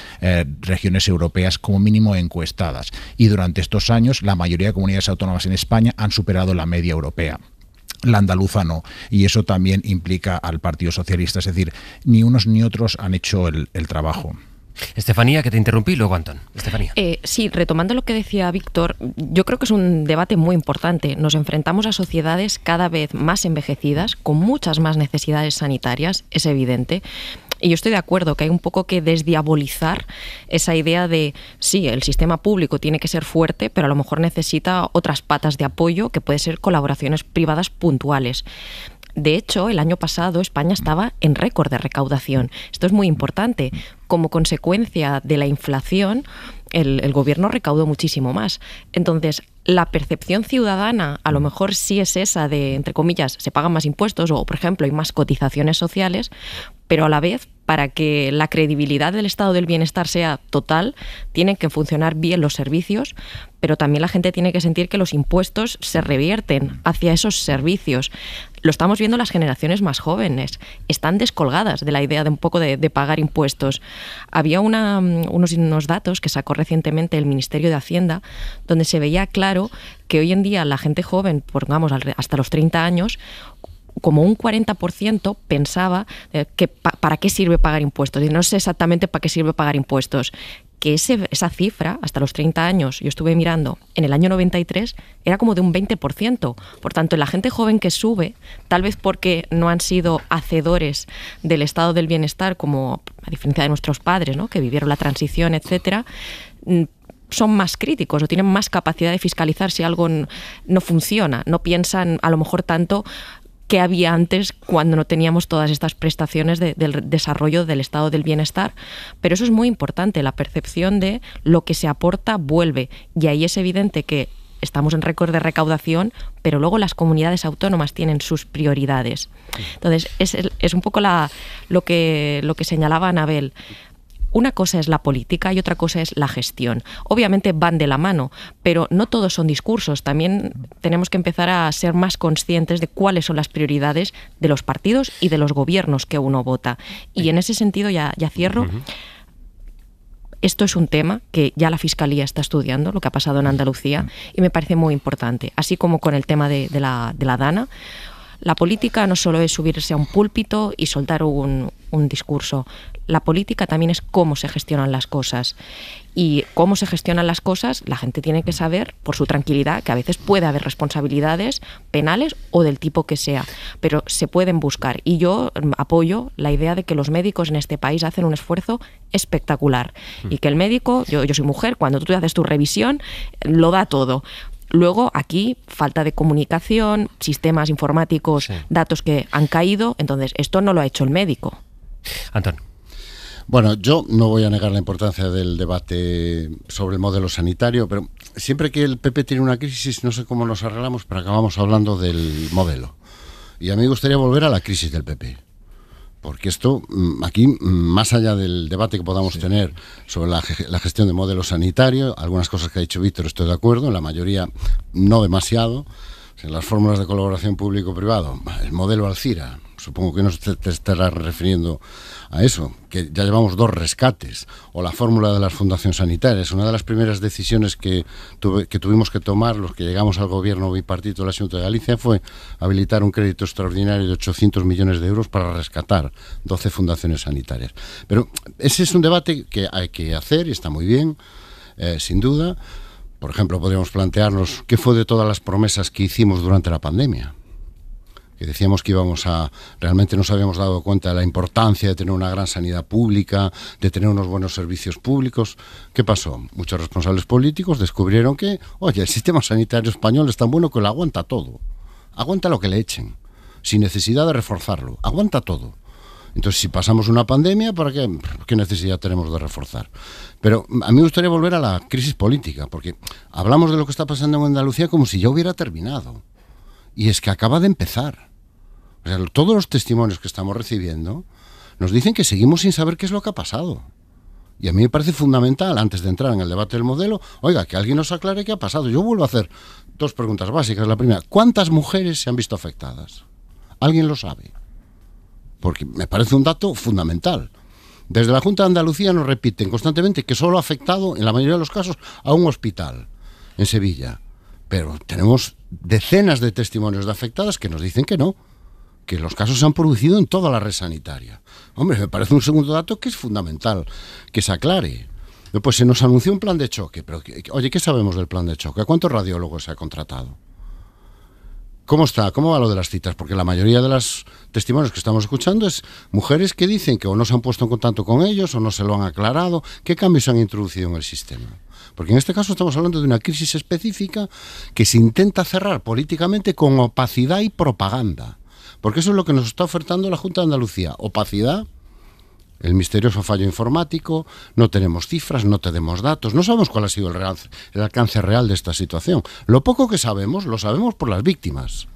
regiones europeas, como mínimo encuestadas. Y durante estos años, la mayoría de comunidades autónomas en España han superado la media europea. La andaluza no, y eso también implica al Partido Socialista, es decir, ni unos ni otros han hecho el trabajo. Estefanía, que te interrumpí, luego Antón. Estefanía. Sí, retomando lo que decía Víctor, yo creo que es un debate muy importante. Nos enfrentamos a sociedades cada vez más envejecidas, con muchas más necesidades sanitarias, es evidente. Y yo estoy de acuerdo que hay un poco que desdiabolizar esa idea de, sí, el sistema público tiene que ser fuerte, pero a lo mejor necesita otras patas de apoyo, que puede ser colaboraciones privadas puntuales. De hecho, el año pasado España estaba en récord de recaudación. Esto es muy importante. Como consecuencia de la inflación, el gobierno recaudó muchísimo más. Entonces, la percepción ciudadana a lo mejor sí es esa de, entre comillas, se pagan más impuestos o, por ejemplo, hay más cotizaciones sociales, pero a la vez, para que la credibilidad del estado del bienestar sea total, tienen que funcionar bien los servicios, pero también la gente tiene que sentir que los impuestos se revierten hacia esos servicios. Lo estamos viendo las generaciones más jóvenes. Están descolgadas de la idea de un poco de pagar impuestos. Había unos datos que sacó recientemente el Ministerio de Hacienda, donde se veía claro que hoy en día la gente joven, pongamos hasta los 30 años, como un 40% pensaba que para qué sirve pagar impuestos. Y no sé exactamente para qué sirve pagar impuestos. Que esa cifra, hasta los 30 años, yo estuve mirando, en el año 93, era como de un 20%. Por tanto, la gente joven que sube, tal vez porque no han sido hacedores del estado del bienestar, como a diferencia de nuestros padres, ¿no?, que vivieron la transición, etcétera, son más críticos o tienen más capacidad de fiscalizar si algo no funciona. No piensan a lo mejor tanto que había antes cuando no teníamos todas estas prestaciones del desarrollo del estado del bienestar. Pero eso es muy importante, la percepción de lo que se aporta vuelve. Y ahí es evidente que estamos en récord de recaudación, pero luego las comunidades autónomas tienen sus prioridades. Entonces, es un poco lo que señalaba Anabel. Una cosa es la política y otra cosa es la gestión. Obviamente van de la mano, pero no todos son discursos. También tenemos que empezar a ser más conscientes de cuáles son las prioridades de los partidos y de los gobiernos que uno vota. Y en ese sentido, ya cierro, esto es un tema que ya la Fiscalía está estudiando, lo que ha pasado en Andalucía, y me parece muy importante. Así como con el tema de la DANA, la política no solo es subirse a un púlpito y soltar un discurso. La política también es cómo se gestionan las cosas. Y cómo se gestionan las cosas, la gente tiene que saber, por su tranquilidad, que a veces puede haber responsabilidades penales o del tipo que sea, pero se pueden buscar. Y yo apoyo la idea de que los médicos en este país hacen un esfuerzo espectacular. Y que el médico, yo soy mujer, cuando tú haces tu revisión, lo da todo. Luego, aquí, falta de comunicación, sistemas informáticos, sí, datos que han caído. Entonces, esto no lo ha hecho el médico. Antón. Bueno, yo no voy a negar la importancia del debate sobre el modelo sanitario, pero siempre que el PP tiene una crisis, no sé cómo nos arreglamos, pero acabamos hablando del modelo. Y a mí me gustaría volver a la crisis del PP. Porque esto, aquí, más allá del debate que podamos tener sobre la gestión de modelo sanitario, algunas cosas que ha dicho Víctor estoy de acuerdo, en la mayoría no demasiado. En las fórmulas de colaboración público-privado, el modelo Alcira, supongo que no te estarás refiriendo a eso, que ya llevamos 2 rescates, o la fórmula de las fundaciones sanitarias. Una de las primeras decisiones que tuvimos que tomar los que llegamos al gobierno bipartito de la Xunta de Galicia fue habilitar un crédito extraordinario de 800 millones de euros para rescatar 12 fundaciones sanitarias. Pero ese es un debate que hay que hacer y está muy bien, sin duda. Por ejemplo, podríamos plantearnos qué fue de todas las promesas que hicimos durante la pandemia. Que decíamos que realmente nos habíamos dado cuenta de la importancia de tener una gran sanidad pública, de tener unos buenos servicios públicos. ¿Qué pasó? Muchos responsables políticos descubrieron que, oye, el sistema sanitario español es tan bueno que lo aguanta todo. Aguanta lo que le echen, sin necesidad de reforzarlo. Aguanta todo. Entonces, si pasamos una pandemia, ¿para qué necesidad tenemos de reforzar? Pero a mí me gustaría volver a la crisis política, porque hablamos de lo que está pasando en Andalucía como si ya hubiera terminado. Y es que acaba de empezar. O sea, todos los testimonios que estamos recibiendo nos dicen que seguimos sin saber qué es lo que ha pasado. Y a mí me parece fundamental, antes de entrar en el debate del modelo, oiga, que alguien nos aclare qué ha pasado. Yo vuelvo a hacer 2 preguntas básicas. La primera, ¿cuántas mujeres se han visto afectadas? ¿Alguien lo sabe? Porque me parece un dato fundamental. Desde la Junta de Andalucía nos repiten constantemente que solo ha afectado, en la mayoría de los casos, a un hospital en Sevilla. Pero tenemos decenas de testimonios de afectadas que nos dicen que no, que los casos se han producido en toda la red sanitaria. Hombre, me parece un segundo dato que es fundamental, que se aclare. Pues se nos anunció un plan de choque, pero oye, ¿qué sabemos del plan de choque? ¿A cuántos radiólogos se ha contratado? ¿Cómo está? ¿Cómo va lo de las citas? Porque la mayoría de los testimonios que estamos escuchando es mujeres que dicen que o no se han puesto en contacto con ellos o no se lo han aclarado. ¿Qué cambios se han introducido en el sistema? Porque en este caso estamos hablando de una crisis específica que se intenta cerrar políticamente con opacidad y propaganda. Porque eso es lo que nos está ofertando la Junta de Andalucía. Opacidad, el misterioso fallo informático, no tenemos cifras, no tenemos datos, no sabemos cuál ha sido el alcance real de esta situación. Lo poco que sabemos, lo sabemos por las víctimas,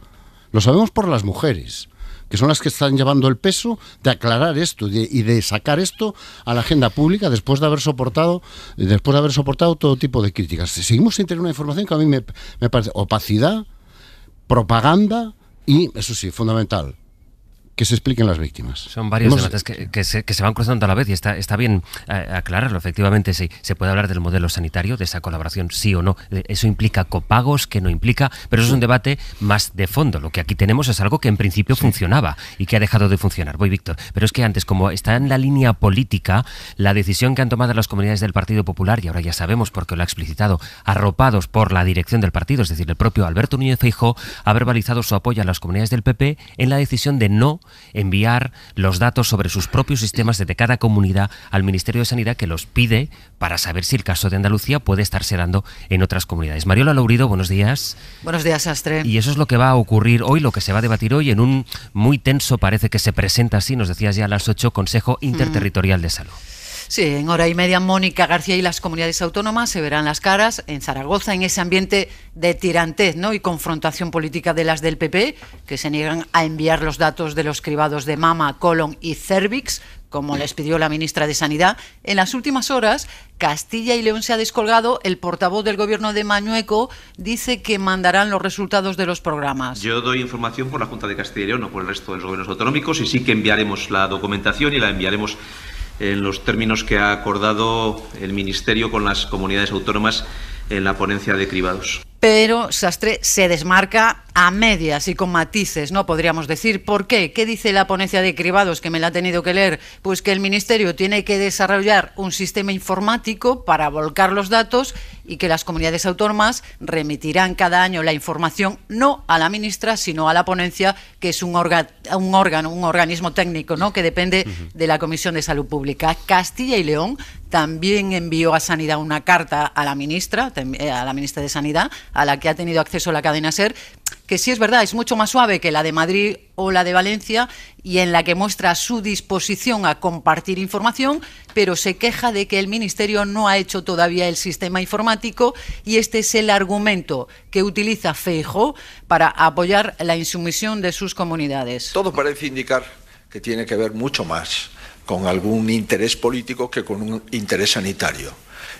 lo sabemos por las mujeres, que son las que están llevando el peso de aclarar esto y de sacar esto a la agenda pública después de haber soportado todo tipo de críticas. Seguimos sin tener una información que a mí me parece opacidad, propaganda y, eso sí, fundamental, que se expliquen las víctimas. Son varios debates que se van cruzando a la vez y está bien aclararlo. Efectivamente, sí, se puede hablar del modelo sanitario, de esa colaboración, sí o no. Eso implica copagos, que no implica, pero eso es un debate más de fondo. Lo que aquí tenemos es algo que en principio funcionaba y que ha dejado de funcionar. Voy, Víctor. Pero es que antes, como está en la línea política, la decisión que han tomado las comunidades del Partido Popular, y ahora ya sabemos porque lo ha explicitado, arropados por la dirección del partido, es decir, el propio Alberto Núñez Feijóo, ha verbalizado su apoyo a las comunidades del PP en la decisión de no enviar los datos sobre sus propios sistemas de cada comunidad al Ministerio de Sanidad, que los pide para saber si el caso de Andalucía puede estarse dando en otras comunidades. Mariola Lourido, buenos días. Buenos días, Astre. Y eso es lo que va a ocurrir hoy, lo que se va a debatir hoy en un muy tenso, parece que se presenta así, nos decías ya a las 8, Consejo Interterritorial de Salud. Sí, en hora y media Mónica García y las comunidades autónomas se verán las caras en Zaragoza en ese ambiente de tirantez, ¿no?, y confrontación política de las del PP, que se niegan a enviar los datos de los cribados de mama, colon y cérvix, como les pidió la ministra de Sanidad. En las últimas horas, Castilla y León se ha descolgado. El portavoz del gobierno de Mañueco dice que mandarán los resultados de los programas. Yo doy información por la Junta de Castilla y León, no por el resto de los gobiernos autonómicos, y sí que enviaremos la documentación y la enviaremos en los términos que ha acordado el Ministerio con las comunidades autónomas en la ponencia de cribados. Pero Sastre se desmarca a medias y con matices, ¿no?, podríamos decir. ¿Por qué? ¿Qué dice la ponencia de cribados, que me la he tenido que leer? Pues que el Ministerio tiene que desarrollar un sistema informático para volcar los datos y que las comunidades autónomas remitirán cada año la información no a la ministra, sino a la ponencia, que es un organismo técnico, ¿no?, que depende de la Comisión de Salud Pública. Castilla y León también envió a Sanidad una carta a la ministra de Sanidad, a la que ha tenido acceso la cadena SER, que sí es verdad, es mucho más suave que la de Madrid o la de Valencia, y en la que muestra su disposición a compartir información, pero se queja de que el Ministerio no ha hecho todavía el sistema informático, y este es el argumento que utiliza Feijóo para apoyar la insumisión de sus comunidades. Todo parece indicar que tiene que ver mucho más con algún interés político que con un interés sanitario.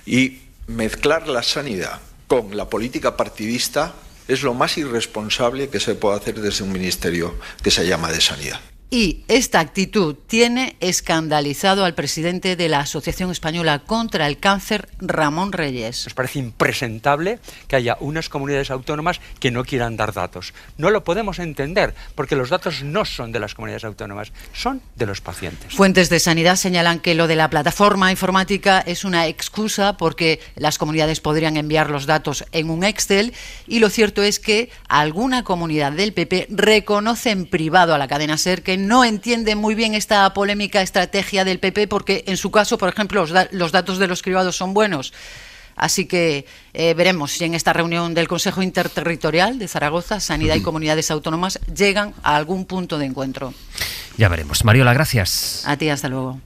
Y mezclar la sanidad con la política partidista es lo más irresponsable que se puede hacer desde un ministerio que se llama de Sanidad. Y esta actitud tiene escandalizado al presidente de la Asociación Española contra el Cáncer, Ramón Reyes. Nos parece impresentable que haya unas comunidades autónomas que no quieran dar datos. No lo podemos entender, porque los datos no son de las comunidades autónomas, son de los pacientes. Fuentes de sanidad señalan que lo de la plataforma informática es una excusa porque las comunidades podrían enviar los datos en un Excel, y lo cierto es que alguna comunidad del PP reconoce en privado a la cadena SER que no entiende muy bien esta polémica estrategia del PP, porque en su caso, por ejemplo, los datos de los cribados son buenos. Así que veremos si en esta reunión del Consejo Interterritorial de Zaragoza, Sanidad y Comunidades Autónomas llegan a algún punto de encuentro. Ya veremos. Mariola, gracias. A ti, hasta luego.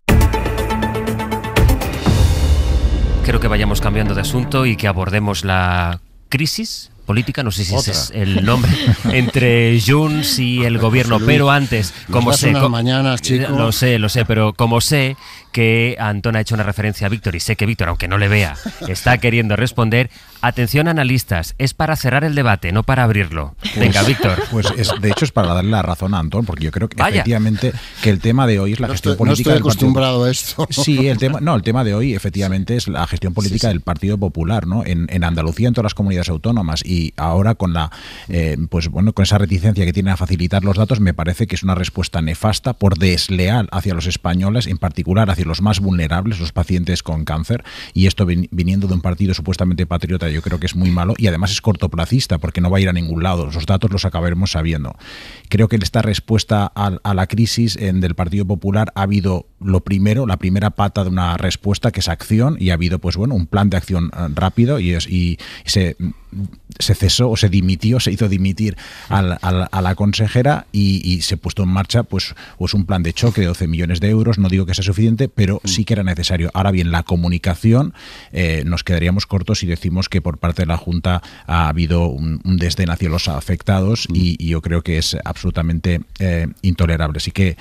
Creo que vayamos cambiando de asunto y que abordemos la crisis política, no sé si ese es el nombre, entre Junts y el gobierno, pero antes, como sé, lo sé, pero como sé que Antón ha hecho una referencia a Víctor, y sé que Víctor, aunque no le vea, está queriendo responder. Atención, analistas, es para cerrar el debate, no para abrirlo. Venga, Víctor. Pues de hecho es para darle la razón a Antón, porque yo creo que efectivamente que el tema de hoy es la gestión política del Partido Popular. No estoy acostumbrado a esto. Sí, el tema de hoy efectivamente es la gestión política del Partido Popular, ¿no? En Andalucía, en todas las comunidades autónomas, y ahora con con esa reticencia que tiene a facilitar los datos, me parece que es una respuesta nefasta, por desleal hacia los españoles, en particular hacia los más vulnerables, los pacientes con cáncer, y esto viniendo de un partido supuestamente patriota, yo creo que es muy malo, y además es cortoplacista porque no va a ir a ningún lado. Los datos los acabaremos sabiendo. Creo que esta respuesta a la crisis del Partido Popular ha habido la primera pata de una respuesta, que es acción, y ha habido un plan de acción rápido, y se cesó o se hizo dimitir a la consejera, y se ha puesto en marcha pues un plan de choque de 12 millones de euros. No digo que sea suficiente, pero sí que era necesario. Ahora bien, la comunicación, nos quedaríamos cortos si decimos que por parte de la Junta ha habido un desdén hacia los afectados, y yo creo que es absolutamente intolerable. Así que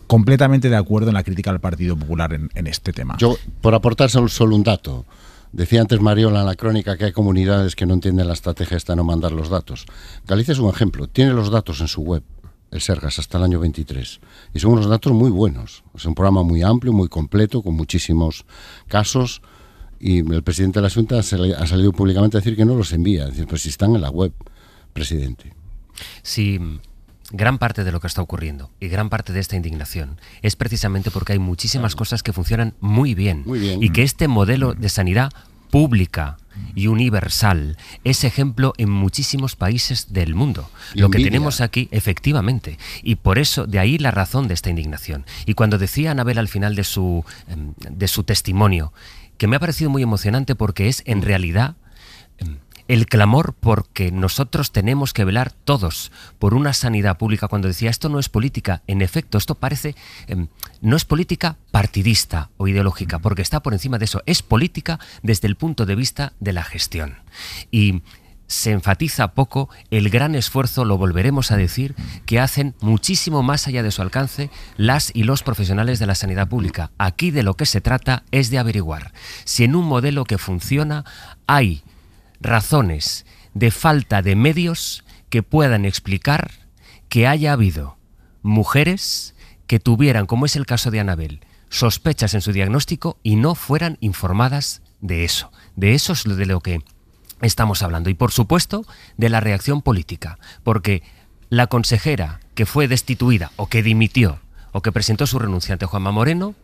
completamente de acuerdo en la crítica al Partido Popular en este tema. Yo, por aportar solo un dato, decía antes Mariola en la crónica que hay comunidades que no entienden la estrategia esta de no mandar los datos. Galicia es un ejemplo, tiene los datos en su web, el Sergas, hasta el año 23, y son unos datos muy buenos. Es un programa muy amplio, muy completo, con muchísimos casos, y el presidente de la Junta ha salido públicamente a decir que no los envía. Es decir, pues si están en la web, presidente. Sí. Gran parte de lo que está ocurriendo y gran parte de esta indignación es precisamente porque hay muchísimas cosas que funcionan muy bien, y que este modelo de sanidad pública y universal es ejemplo en muchísimos países del mundo. Lo que tenemos aquí, efectivamente, y por eso de ahí la razón de esta indignación. Y cuando decía Anabel al final de su testimonio, que me ha parecido muy emocionante, porque es en realidad el clamor porque nosotros tenemos que velar todos por una sanidad pública. Cuando decía esto no es política, en efecto, esto parece, no es política partidista o ideológica, porque está por encima de eso, es política desde el punto de vista de la gestión. Y se enfatiza poco el gran esfuerzo, lo volveremos a decir, que hacen muchísimo más allá de su alcance las y los profesionales de la sanidad pública. Aquí de lo que se trata es de averiguar si en un modelo que funciona hay razones de falta de medios que puedan explicar que haya habido mujeres que tuvieran, como es el caso de Anabel, sospechas en su diagnóstico y no fueran informadas de eso. De eso es de lo que estamos hablando. Y por supuesto de la reacción política, porque la consejera que fue destituida o que dimitió o que presentó su renuncia ante Juanma Moreno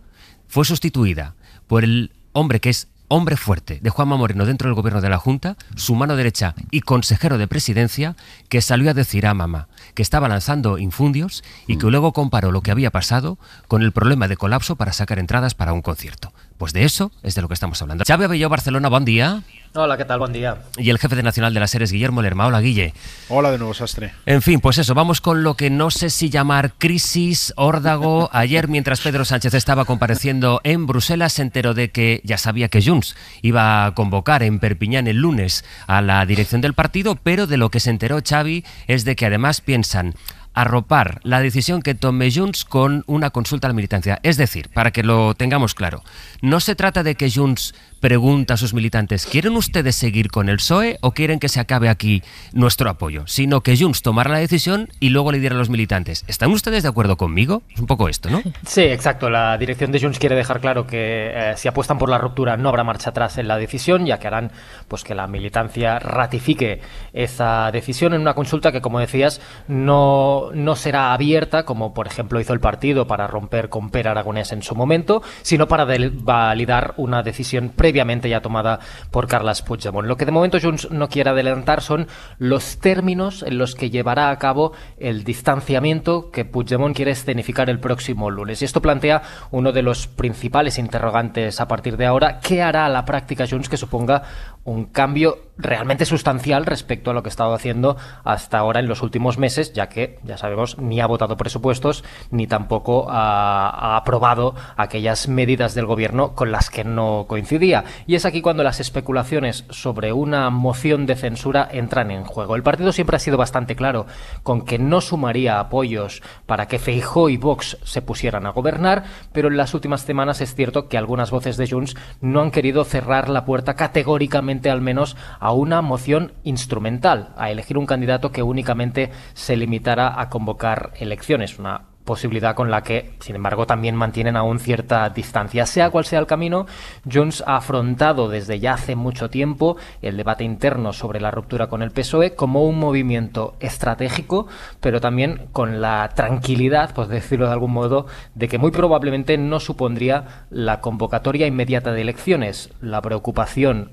fue sustituida por el hombre que es hombre fuerte de Juanma Moreno dentro del gobierno de la Junta, su mano derecha y consejero de presidencia, que salió a decir a mamá que estaba lanzando infundios y que luego comparó lo que había pasado con el problema de colapso para sacar entradas para un concierto. Pues de eso es de lo que estamos hablando. Xavi Abelló, Barcelona, buen día. Hola, ¿qué tal? Buen día. Y el jefe de Nacional de las Seres, Guillermo Lerma. Hola, Guille. Hola de nuevo, Sastre. En fin, pues eso, vamos con lo que no sé si llamar crisis, órdago. Ayer, mientras Pedro Sánchez estaba compareciendo en Bruselas, se enteró de que ya sabía que Junts iba a convocar en Perpiñán el lunes a la dirección del partido, pero de lo que se enteró Xavi es de que además piensan arropar la decisión que tome Junts con una consulta a la militancia. Es decir, para que lo tengamos claro, no se trata de que Junts pregunta a sus militantes, ¿quieren ustedes seguir con el PSOE o quieren que se acabe aquí nuestro apoyo? Sino que Junts tomara la decisión y luego le diera a los militantes, ¿están ustedes de acuerdo conmigo? Es un poco esto, ¿no? Sí, exacto. La dirección de Junts quiere dejar claro que si apuestan por la ruptura no habrá marcha atrás en la decisión, ya que harán pues que la militancia ratifique esa decisión en una consulta que, como decías, no será abierta, como por ejemplo hizo el partido para romper con Per Aragonés en su momento, sino para validar una decisión previamente ya tomada por Carles Puigdemont. Lo que de momento Junts no quiere adelantar son los términos en los que llevará a cabo el distanciamiento que Puigdemont quiere escenificar el próximo lunes. Y esto plantea uno de los principales interrogantes a partir de ahora. ¿Qué hará a la práctica Junts que suponga un cambio realmente sustancial respecto a lo que ha estado haciendo hasta ahora en los últimos meses, ya que, ya sabemos, ni ha votado presupuestos ni tampoco ha aprobado aquellas medidas del gobierno con las que no coincidía? Y es aquí cuando las especulaciones sobre una moción de censura entran en juego. El partido siempre ha sido bastante claro con que no sumaría apoyos para que Feijóo y Vox se pusieran a gobernar, pero en las últimas semanas es cierto que algunas voces de Junts no han querido cerrar la puerta categóricamente, al menos, a una moción instrumental, a elegir un candidato que únicamente se limitara a convocar elecciones, una posibilidad con la que, sin embargo, también mantienen aún cierta distancia. Sea cual sea el camino, Junts ha afrontado desde ya hace mucho tiempo el debate interno sobre la ruptura con el PSOE como un movimiento estratégico, pero también con la tranquilidad, por decirlo de algún modo, de que muy probablemente no supondría la convocatoria inmediata de elecciones. La preocupación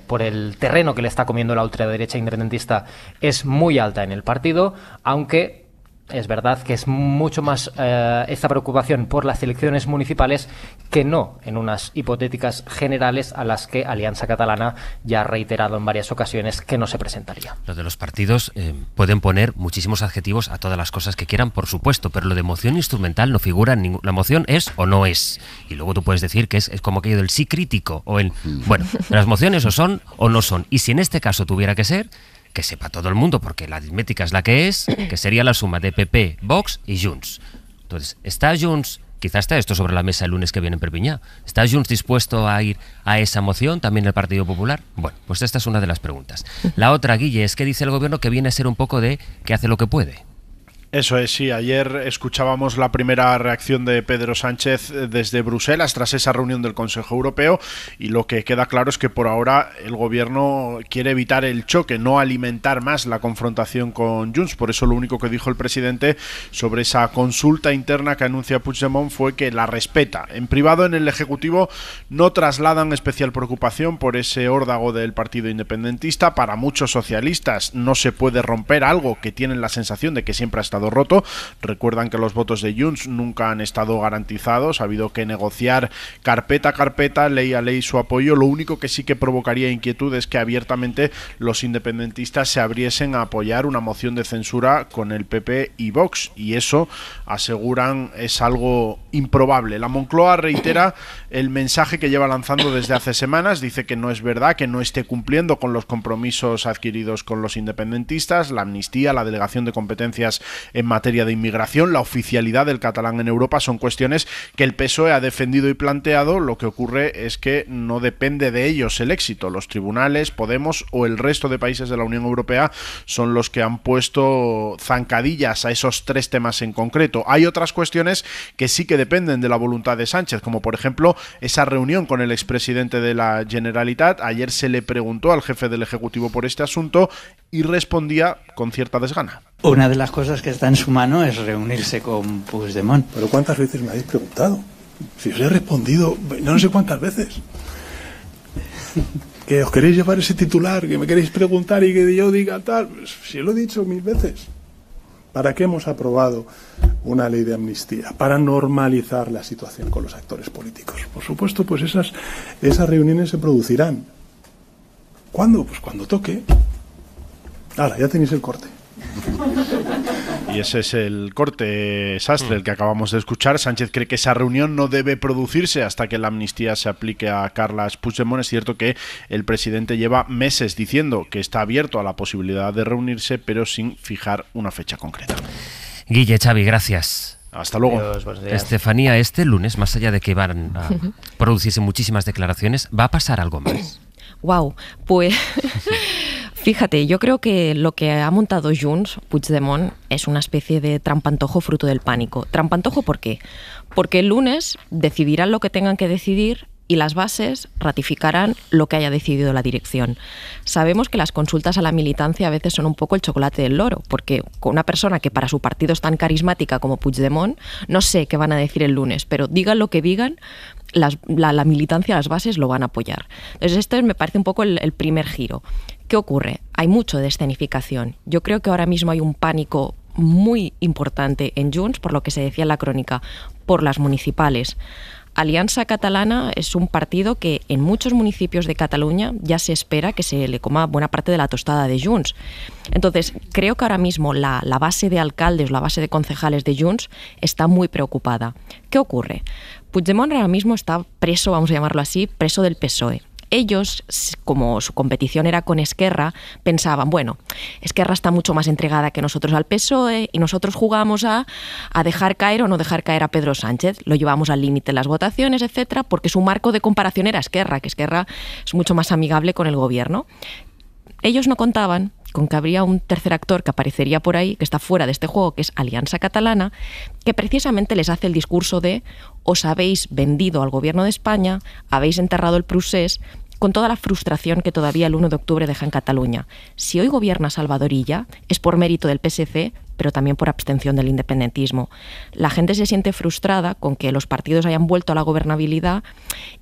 por el terreno que le está comiendo la ultraderecha independentista es muy alta en el partido, aunque es verdad que es mucho más esta preocupación por las elecciones municipales que no en unas hipotéticas generales a las que Alianza Catalana ya ha reiterado en varias ocasiones que no se presentaría. Lo de los partidos pueden poner muchísimos adjetivos a todas las cosas que quieran, por supuesto, pero lo de moción instrumental no figura en ninguna. La moción es o no es. Y luego tú puedes decir que es como aquello del sí crítico o el... Bueno, las mociones o son o no son. Y si en este caso tuviera que ser, que sepa todo el mundo, porque la aritmética es la que es, que sería la suma de PP, Vox y Junts. Entonces, ¿está Junts, quizás está esto sobre la mesa el lunes que viene en Perpiñán, ¿está Junts dispuesto a ir a esa moción, también el Partido Popular? Bueno, pues esta es una de las preguntas. La otra, Guille, es que dice el gobierno que viene a ser un poco de que hace lo que puede. Eso es, sí. Ayer escuchábamos la primera reacción de Pedro Sánchez desde Bruselas tras esa reunión del Consejo Europeo, y lo que queda claro es que por ahora el gobierno quiere evitar el choque, no alimentar más la confrontación con Junts. Por eso lo único que dijo el presidente sobre esa consulta interna que anuncia Puigdemont fue que la respeta. En privado, en el Ejecutivo no trasladan especial preocupación por ese órdago del partido independentista. Para muchos socialistas no se puede romper algo que tienen la sensación de que siempre ha estado roto. Recuerdan que los votos de Junts nunca han estado garantizados, ha habido que negociar carpeta a carpeta, ley a ley su apoyo. Lo único que sí que provocaría inquietud es que abiertamente los independentistas se abriesen a apoyar una moción de censura con el PP y Vox, y eso, aseguran, es algo improbable. La Moncloa reitera el mensaje que lleva lanzando desde hace semanas, dice que no es verdad que no esté cumpliendo con los compromisos adquiridos con los independentistas, la amnistía, la delegación de competencias en materia de inmigración, la oficialidad del catalán en Europa, son cuestiones que el PSOE ha defendido y planteado. Lo que ocurre es que no depende de ellos el éxito. Los tribunales, Podemos o el resto de países de la Unión Europea son los que han puesto zancadillas a esos tres temas en concreto. Hay otras cuestiones que sí que dependen de la voluntad de Sánchez, como por ejemplo esa reunión con el expresidente de la Generalitat. Ayer se le preguntó al jefe del Ejecutivo por este asunto y respondía con cierta desgana. Una de las cosas que está en su mano es reunirse con Puigdemont. ¿Pero cuántas veces me habéis preguntado? Si os he respondido no sé cuántas veces. Que os queréis llevar ese titular, que me queréis preguntar y que yo diga tal. Pues, si lo he dicho 1000 veces. ¿Para qué hemos aprobado una ley de amnistía? Para normalizar la situación con los actores políticos. Por supuesto, pues esas reuniones se producirán. ¿Cuándo? Pues cuando toque. Ahora, ya tenéis el corte. Y ese es el corte, Sastre, el que acabamos de escuchar. Sánchez cree que esa reunión no debe producirse hasta que la amnistía se aplique a Carles Puigdemont. Es cierto que el presidente lleva meses diciendo que está abierto a la posibilidad de reunirse, pero sin fijar una fecha concreta. Guille, Xavi, gracias. Hasta luego. Adiós, buenos días. Estefanía, este lunes, más allá de que van a producirse muchísimas declaraciones, ¿va a pasar algo más? Wow, pues fíjate, yo creo que lo que ha montado Junts, Puigdemont, es una especie de trampantojo fruto del pánico. ¿Trampantojo por qué? Porque el lunes decidirán lo que tengan que decidir y las bases ratificarán lo que haya decidido la dirección. Sabemos que las consultas a la militancia a veces son un poco el chocolate del loro, porque con una persona que para su partido es tan carismática como Puigdemont, no sé qué van a decir el lunes, pero digan lo que digan, la militancia, las bases lo van a apoyar. Entonces este me parece un poco el primer giro. ¿Qué ocurre? Hay mucho de escenificación. Yo creo que ahora mismo hay un pánico muy importante en Junts, por lo que se decía en la crónica, por las municipales. Alianza Catalana es un partido que en muchos municipios de Cataluña ya se espera que se le coma buena parte de la tostada de Junts. Entonces, creo que ahora mismo la base de alcaldes, la base de concejales de Junts está muy preocupada. ¿Qué ocurre? Puigdemont ahora mismo está preso, vamos a llamarlo así, preso del PSOE. Ellos, como su competición era con Esquerra, pensaban, bueno, Esquerra está mucho más entregada que nosotros al PSOE y nosotros jugamos a dejar caer o no dejar caer a Pedro Sánchez. Lo llevamos al límite en las votaciones, etcétera, porque su marco de comparación era Esquerra, que Esquerra es mucho más amigable con el gobierno. Ellos no contaban con que habría un tercer actor que aparecería por ahí, que está fuera de este juego, que es Alianza Catalana, que precisamente les hace el discurso de os habéis vendido al gobierno de España, habéis enterrado el procés, con toda la frustración que todavía el 1 de octubre deja en Cataluña. Si hoy gobierna Salvador Illa, es por mérito del PSC, pero también por abstención del independentismo. La gente se siente frustrada con que los partidos hayan vuelto a la gobernabilidad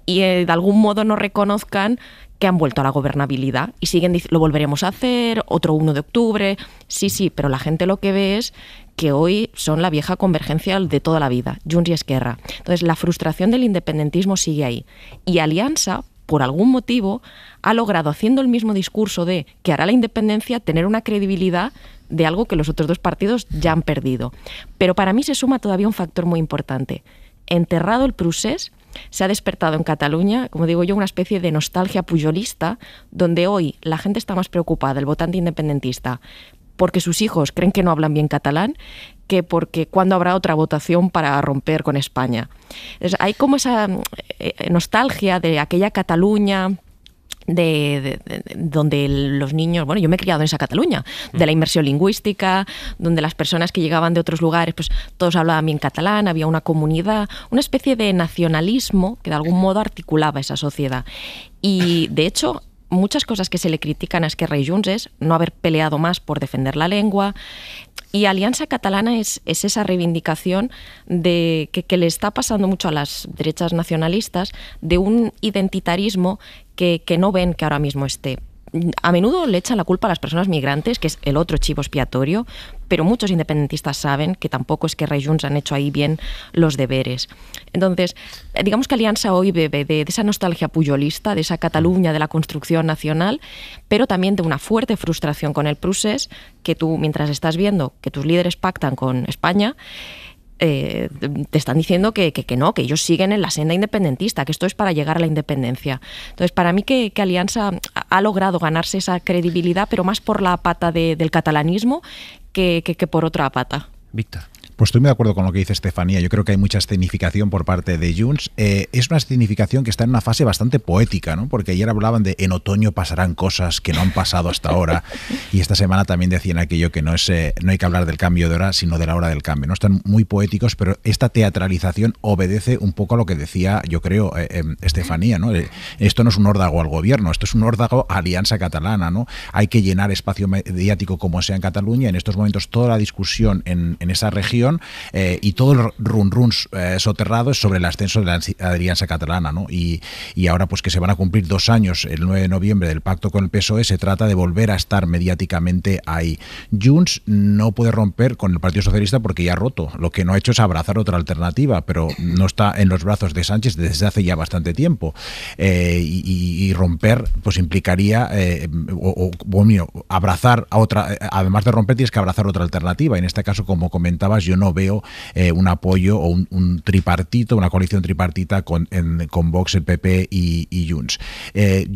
y de algún modo no reconozcan que han vuelto a la gobernabilidad y siguen diciendo, lo volveremos a hacer, otro 1 de octubre, sí, pero la gente lo que ve es que hoy son la vieja convergencia de toda la vida, Junts y Esquerra. Entonces, la frustración del independentismo sigue ahí. Y Alianza, por algún motivo, ha logrado, haciendo el mismo discurso de que hará la independencia, tener una credibilidad de algo que los otros dos partidos ya han perdido. Pero para mí se suma todavía un factor muy importante. Enterrado el procés, se ha despertado en Cataluña, como digo yo, una especie de nostalgia pujolista, donde hoy la gente está más preocupada, el votante independentista, porque sus hijos creen que no hablan bien catalán, que porque cuándo habrá otra votación para romper con España. Entonces, hay como esa nostalgia de aquella Cataluña donde los niños, bueno, yo me he criado en esa Cataluña, de la inmersión lingüística, donde las personas que llegaban de otros lugares, pues todos hablaban bien catalán, había una comunidad, una especie de nacionalismo que de algún modo articulaba esa sociedad. Y de hecho, muchas cosas que se le critican a Esquerra y Junts es no haber peleado más por defender la lengua. Y Alianza Catalana es esa reivindicación de que le está pasando mucho a las derechas nacionalistas, de un identitarismo que no ven que ahora mismo esté. A menudo le echan la culpa a las personas migrantes, que es el otro chivo expiatorio, pero muchos independentistas saben que tampoco Esquerra y Junts han hecho ahí bien los deberes. Entonces, digamos que Alianza hoy bebe de esa nostalgia pujolista, de esa Cataluña, de la construcción nacional, pero también de una fuerte frustración con el procés, que tú, mientras estás viendo que tus líderes pactan con España, te están diciendo que no, que ellos siguen en la senda independentista, que esto es para llegar a la independencia. Entonces, para mí que Alianza ha logrado ganarse esa credibilidad, pero más por la pata del catalanismo que por otra pata. Víctor. Pues estoy muy de acuerdo con lo que dice Estefanía. Yo creo que hay mucha escenificación por parte de Junts. Es una escenificación que está en una fase bastante poética, ¿no? Porque ayer hablaban de en otoño pasarán cosas que no han pasado hasta ahora. Y esta semana también decían aquello que no hay que hablar del cambio de hora, sino de la hora del cambio, ¿no? Están muy poéticos, pero esta teatralización obedece un poco a lo que decía, yo creo, Estefanía, ¿no? Esto no es un órdago al gobierno, esto es un órdago a Alianza Catalana, ¿no? Hay que llenar espacio mediático como sea en Cataluña. En estos momentos toda la discusión en esa región decisión y todo el run soterrado es sobre el ascenso de la Alianza Catalana, ¿no? Y ahora pues que se van a cumplir 2 años, el 9 de noviembre, del pacto con el PSOE, se trata de volver a estar mediáticamente ahí. Junts no puede romper con el Partido Socialista porque ya ha roto. Lo que no ha hecho es abrazar otra alternativa, pero no está en los brazos de Sánchez desde hace ya bastante tiempo. Y romper pues implicaría abrazar a otra, además de romper tienes que abrazar otra alternativa. En este caso, como comentabas, yo no veo un apoyo o un tripartito, una coalición tripartita con Vox, el PP y Junts.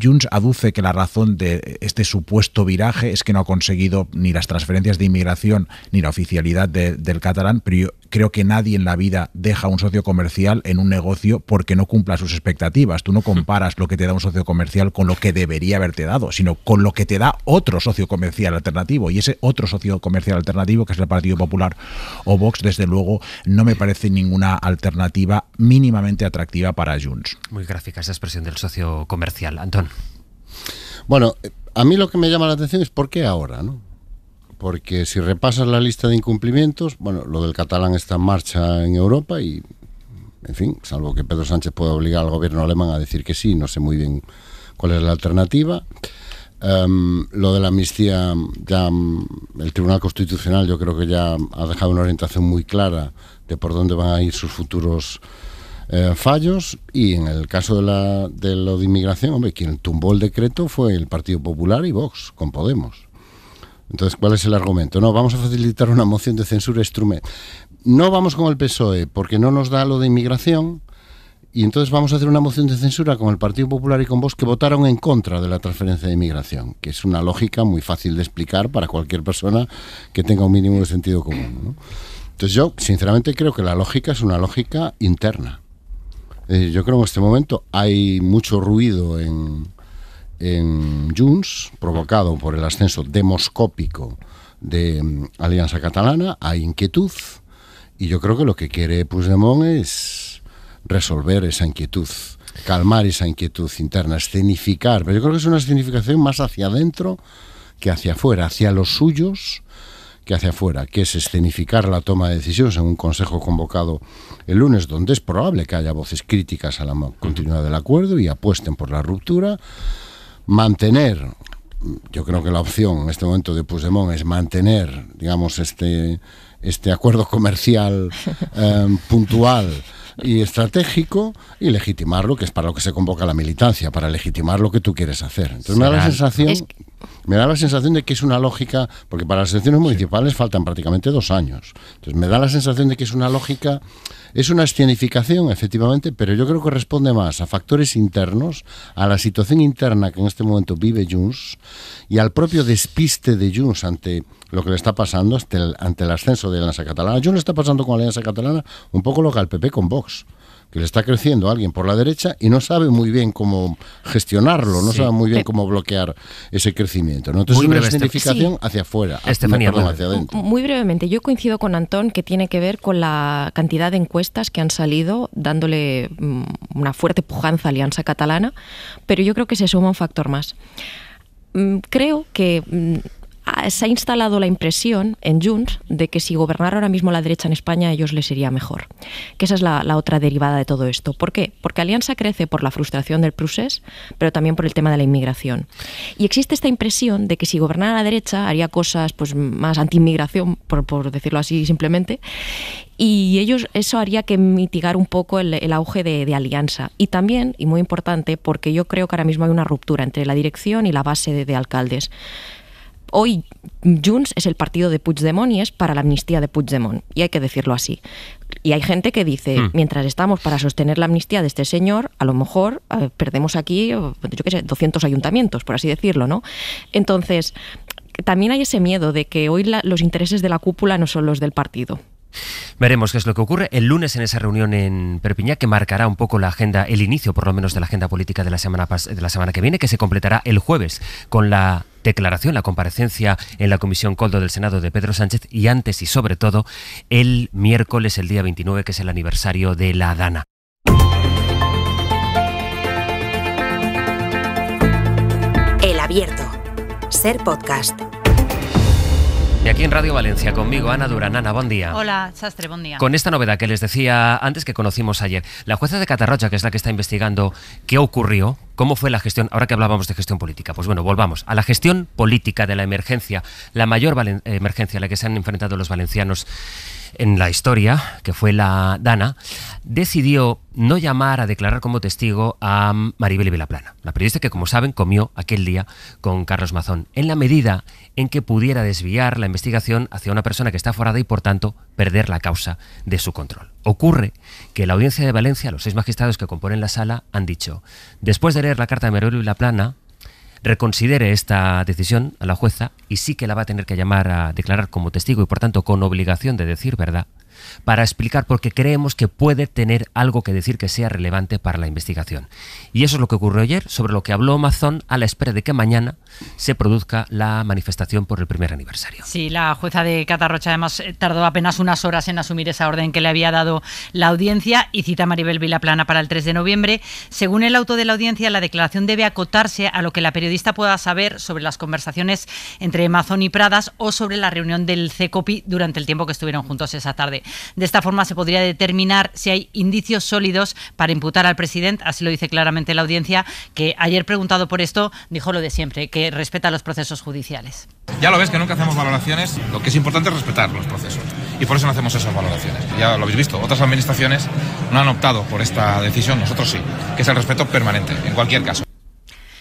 Junts aduce que la razón de este supuesto viraje es que no ha conseguido ni las transferencias de inmigración ni la oficialidad del catalán, pero yo creo que nadie en la vida deja a un socio comercial en un negocio porque no cumpla sus expectativas. Tú no comparas lo que te da un socio comercial con lo que debería haberte dado, sino con lo que te da otro socio comercial alternativo. Y ese otro socio comercial alternativo, que es el Partido Popular o Vox, desde luego no me parece ninguna alternativa mínimamente atractiva para Junts. Muy gráfica esa expresión del socio comercial. Antón. Bueno, a mí lo que me llama la atención es por qué ahora, ¿no? Porque si repasas la lista de incumplimientos, bueno, lo del catalán está en marcha en Europa y, en fin, salvo que Pedro Sánchez pueda obligar al gobierno alemán a decir que sí, no sé muy bien cuál es la alternativa. Lo de la amnistía, ya el Tribunal Constitucional yo creo que ya ha dejado una orientación muy clara de por dónde van a ir sus futuros fallos, y en el caso de lo de inmigración, hombre, quien tumbó el decreto fue el Partido Popular y Vox, con Podemos. Entonces, ¿cuál es el argumento? No, vamos a facilitar una moción de censura instrumento. No vamos con el PSOE porque no nos da lo de inmigración, y entonces vamos a hacer una moción de censura con el Partido Popular y con Vox, que votaron en contra de la transferencia de inmigración, que es una lógica muy fácil de explicar para cualquier persona que tenga un mínimo de sentido común, ¿no? Entonces yo, sinceramente, creo que la lógica es una lógica interna. Yo creo que en este momento hay mucho ruido en Junts, provocado por el ascenso demoscópico de Alianza Catalana. Hay inquietud, y yo creo que lo que quiere Puigdemont es resolver esa inquietud, calmar esa inquietud interna, escenificar, pero yo creo que es una escenificación más hacia adentro que hacia afuera, hacia los suyos que hacia afuera, que es escenificar la toma de decisiones en un consejo convocado el lunes, donde es probable que haya voces críticas a la continuidad del acuerdo y apuesten por la ruptura. Mantener, yo creo que la opción en este momento de Puigdemont es mantener, digamos, este acuerdo comercial puntual y estratégico, y legitimarlo, que es para lo que se convoca la militancia, para legitimar lo que tú quieres hacer. Entonces me da la sensación de que es una lógica, porque para las elecciones municipales faltan prácticamente 2 años. Entonces me da la sensación de que es una lógica, es una escenificación, efectivamente, pero yo creo que responde más a factores internos, a la situación interna que en este momento vive Junts y al propio despiste de Junts ante lo que le está pasando ante el ascenso de la Alianza Catalana. A Junts le está pasando con la Alianza Catalana un poco lo que al PP con Vox, que le está creciendo alguien por la derecha y no sabe muy bien cómo gestionarlo, no sabe muy bien cómo bloquear ese crecimiento, ¿no? Entonces es una escenificación hacia afuera, hacia adentro. Muy brevemente, yo coincido con Antón, que tiene que ver con la cantidad de encuestas que han salido dándole una fuerte pujanza a Alianza Catalana, pero yo creo que se suma un factor más. Creo que se ha instalado la impresión en Junts de que si gobernara ahora mismo la derecha en España, a ellos les iría mejor. Que esa es la otra derivada de todo esto. ¿Por qué? Porque Alianza crece por la frustración del procés, pero también por el tema de la inmigración. Y existe esta impresión de que si gobernara la derecha haría cosas pues más anti-inmigración, por decirlo así simplemente, y eso haría que mitigar un poco el auge de Alianza. Y también, y muy importante, porque yo creo que ahora mismo hay una ruptura entre la dirección y la base de alcaldes. Hoy Junts es el partido de Puigdemont y es para la amnistía de Puigdemont, y hay que decirlo así. Y hay gente que dice, mientras estamos para sostener la amnistía de este señor, a lo mejor perdemos aquí, yo qué sé, 200 ayuntamientos, por así decirlo, ¿no? Entonces, también hay ese miedo de que hoy los intereses de la cúpula no son los del partido. Veremos qué es lo que ocurre el lunes en esa reunión en Perpiñá, que marcará un poco la agenda, el inicio por lo menos de la agenda política de la semana que viene, que se completará el jueves con la declaración, la comparecencia en la Comisión Coldo del Senado de Pedro Sánchez, y antes y sobre todo el miércoles, el día 29, que es el aniversario de la Dana. El Abierto. Ser podcast. Y aquí en Radio Valencia, conmigo, Ana Durán. Ana, buen día. Hola, Sastre, buen día. Con esta novedad que les decía antes, que conocimos ayer, la jueza de Catarroja, que es la que está investigando qué ocurrió, cómo fue la gestión, ahora que hablábamos de gestión política, pues bueno, volvamos a la gestión política de la emergencia, la mayor emergencia a la que se han enfrentado los valencianos en la historia, que fue la Dana, decidió no llamar a declarar como testigo a Maribel Vilaplana, la periodista que, como saben, comió aquel día con Carlos Mazón, en la medida en que pudiera desviar la investigación hacia una persona que está aforada y, por tanto, perder la causa de su control. Ocurre que la Audiencia de Valencia, los 6 magistrados que componen la sala, han dicho, después de leer la carta de Maribel Vilaplana, reconsidere esta decisión a la jueza y sí que la va a tener que llamar a declarar como testigo y, por tanto, con obligación de decir verdad, para explicar por qué creemos que puede tener algo que decir que sea relevante para la investigación. Y eso es lo que ocurrió ayer, sobre lo que habló Mazón a la espera de que mañana se produzca la manifestación por el primer aniversario. Sí, la jueza de Catarroja además tardó apenas unas horas en asumir esa orden que le había dado la audiencia y cita a Maribel Vilaplana para el 3 de noviembre. Según el auto de la audiencia, la declaración debe acotarse a lo que la periodista pueda saber sobre las conversaciones entre Mazón y Pradas o sobre la reunión del CECOPI durante el tiempo que estuvieron juntos esa tarde. De esta forma se podría determinar si hay indicios sólidos para imputar al presidente, así lo dice claramente la audiencia, que ayer preguntado por esto dijo lo de siempre, que respeta los procesos judiciales. Ya lo ves que nunca hacemos valoraciones, lo que es importante es respetar los procesos y por eso no hacemos esas valoraciones. Ya lo habéis visto, otras administraciones no han optado por esta decisión, nosotros sí, que es el respeto permanente, en cualquier caso.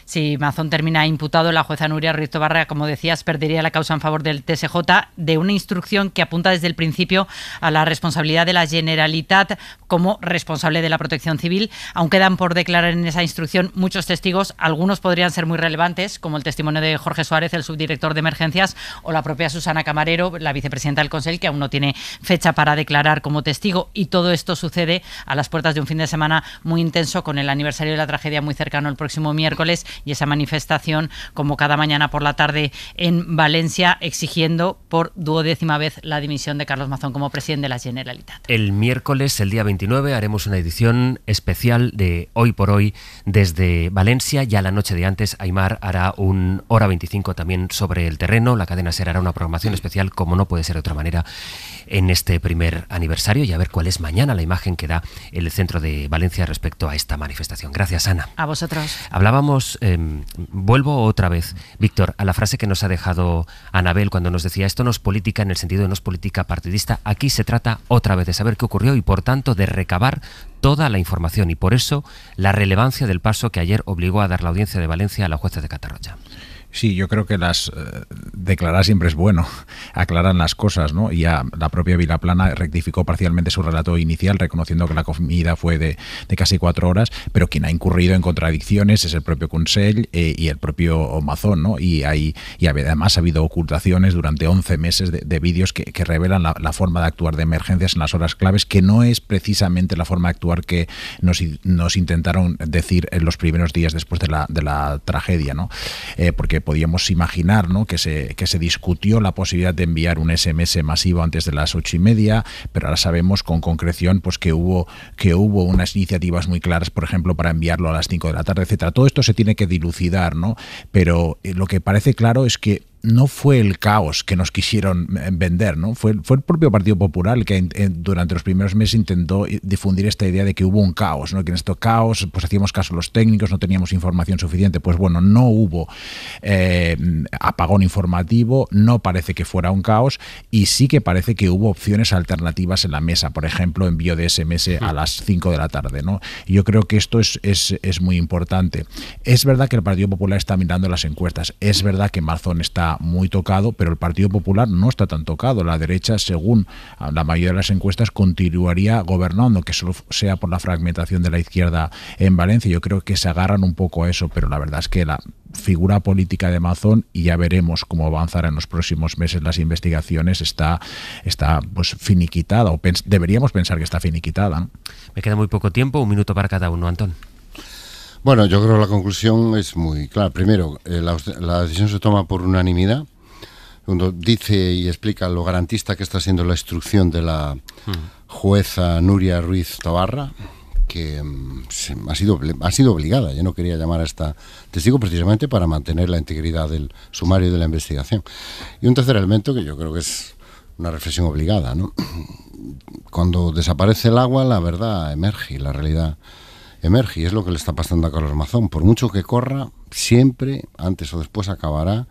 Si Mazón termina imputado, la jueza Núria Ruiz Tobarra, como decías, perdería la causa en favor del TSJ de una instrucción que apunta desde el principio a la responsabilidad de la Generalitat como responsable de la protección civil. Aún quedan por declarar en esa instrucción muchos testigos, algunos podrían ser muy relevantes, como el testimonio de Jorge Suárez, el subdirector de emergencias, o la propia Susana Camarero, la vicepresidenta del Consell, que aún no tiene fecha para declarar como testigo. Y todo esto sucede a las puertas de un fin de semana muy intenso, con el aniversario de la tragedia muy cercano el próximo miércoles, y esa manifestación convocada mañana por la tarde en Valencia, exigiendo por 12ª vez la dimisión de Carlos Mazón como presidente de la Generalitat. El miércoles, el día 29, haremos una edición especial de Hoy por Hoy desde Valencia. Ya la noche de antes, Aimar hará un Hora 25 también sobre el terreno. La cadena SER hará una programación especial, como no puede ser de otra manera, en este primer aniversario, y a ver cuál es mañana la imagen que da el centro de Valencia respecto a esta manifestación. Gracias, Ana. A vosotros. Hablábamos, vuelvo otra vez, Víctor, a la frase que nos ha dejado Anabel cuando nos decía, esto no es política en el sentido de no es política partidista. Aquí se trata otra vez de saber qué ocurrió y, por tanto, de recabar toda la información, y por eso la relevancia del paso que ayer obligó a dar la Audiencia de Valencia a la jueza de Catarroja. Sí, yo creo que declarar siempre es bueno, aclaran las cosas, ¿no? Y ya la propia Vilaplana rectificó parcialmente su relato inicial, reconociendo que la comida fue de casi 4 horas, pero quien ha incurrido en contradicciones es el propio Consell y el propio Mazón, ¿no? Y además ha habido ocultaciones durante 11 meses de vídeos que revelan la forma de actuar de emergencias en las horas claves, que no es precisamente la forma de actuar que nos intentaron decir en los primeros días después de la tragedia, ¿no? Porque podíamos imaginar, ¿no?, que se discutió la posibilidad de enviar un SMS masivo antes de las 8:30, pero ahora sabemos con concreción pues que hubo unas iniciativas muy claras, por ejemplo, para enviarlo a las 5 de la tarde, etcétera. Todo esto se tiene que dilucidar, ¿no? Pero lo que parece claro es que no fue el caos que nos quisieron vender, ¿no? Fue el propio Partido Popular el que durante los primeros meses intentó difundir esta idea de que hubo un caos, ¿no? Que en este caos pues hacíamos caso a los técnicos, no teníamos información suficiente. Pues bueno, no hubo apagón informativo, no parece que fuera un caos, y sí que parece que hubo opciones alternativas en la mesa, por ejemplo, envío de SMS a las 5 de la tarde, ¿no? Y yo creo que esto es muy importante. Es verdad que el Partido Popular está mirando las encuestas, es verdad que Mazón está muy tocado, pero el Partido Popular no está tan tocado. La derecha, según la mayoría de las encuestas, continuaría gobernando, que solo sea por la fragmentación de la izquierda en Valencia. Yo creo que se agarran un poco a eso, pero la verdad es que la figura política de Mazón, y ya veremos cómo avanzar en los próximos meses las investigaciones, está pues finiquitada, o deberíamos pensar que está finiquitada, ¿no? Me queda muy poco tiempo, 1 minuto para cada uno, Antón. Bueno, yo creo que la conclusión es muy clara. Primero, la decisión se toma por unanimidad. Segundo, dice y explica lo garantista que está siendo la instrucción de la jueza Núria Ruiz Tobarra, que ha sido obligada. Yo no quería llamar a esta testigo precisamente para mantener la integridad del sumario y de la investigación. Y un tercer elemento que yo creo que es una reflexión obligada, ¿no? Cuando desaparece el agua, la verdad emerge y la realidad emerge, y es lo que le está pasando a Carlos Mazón. Por mucho que corra, siempre, antes o después, acabará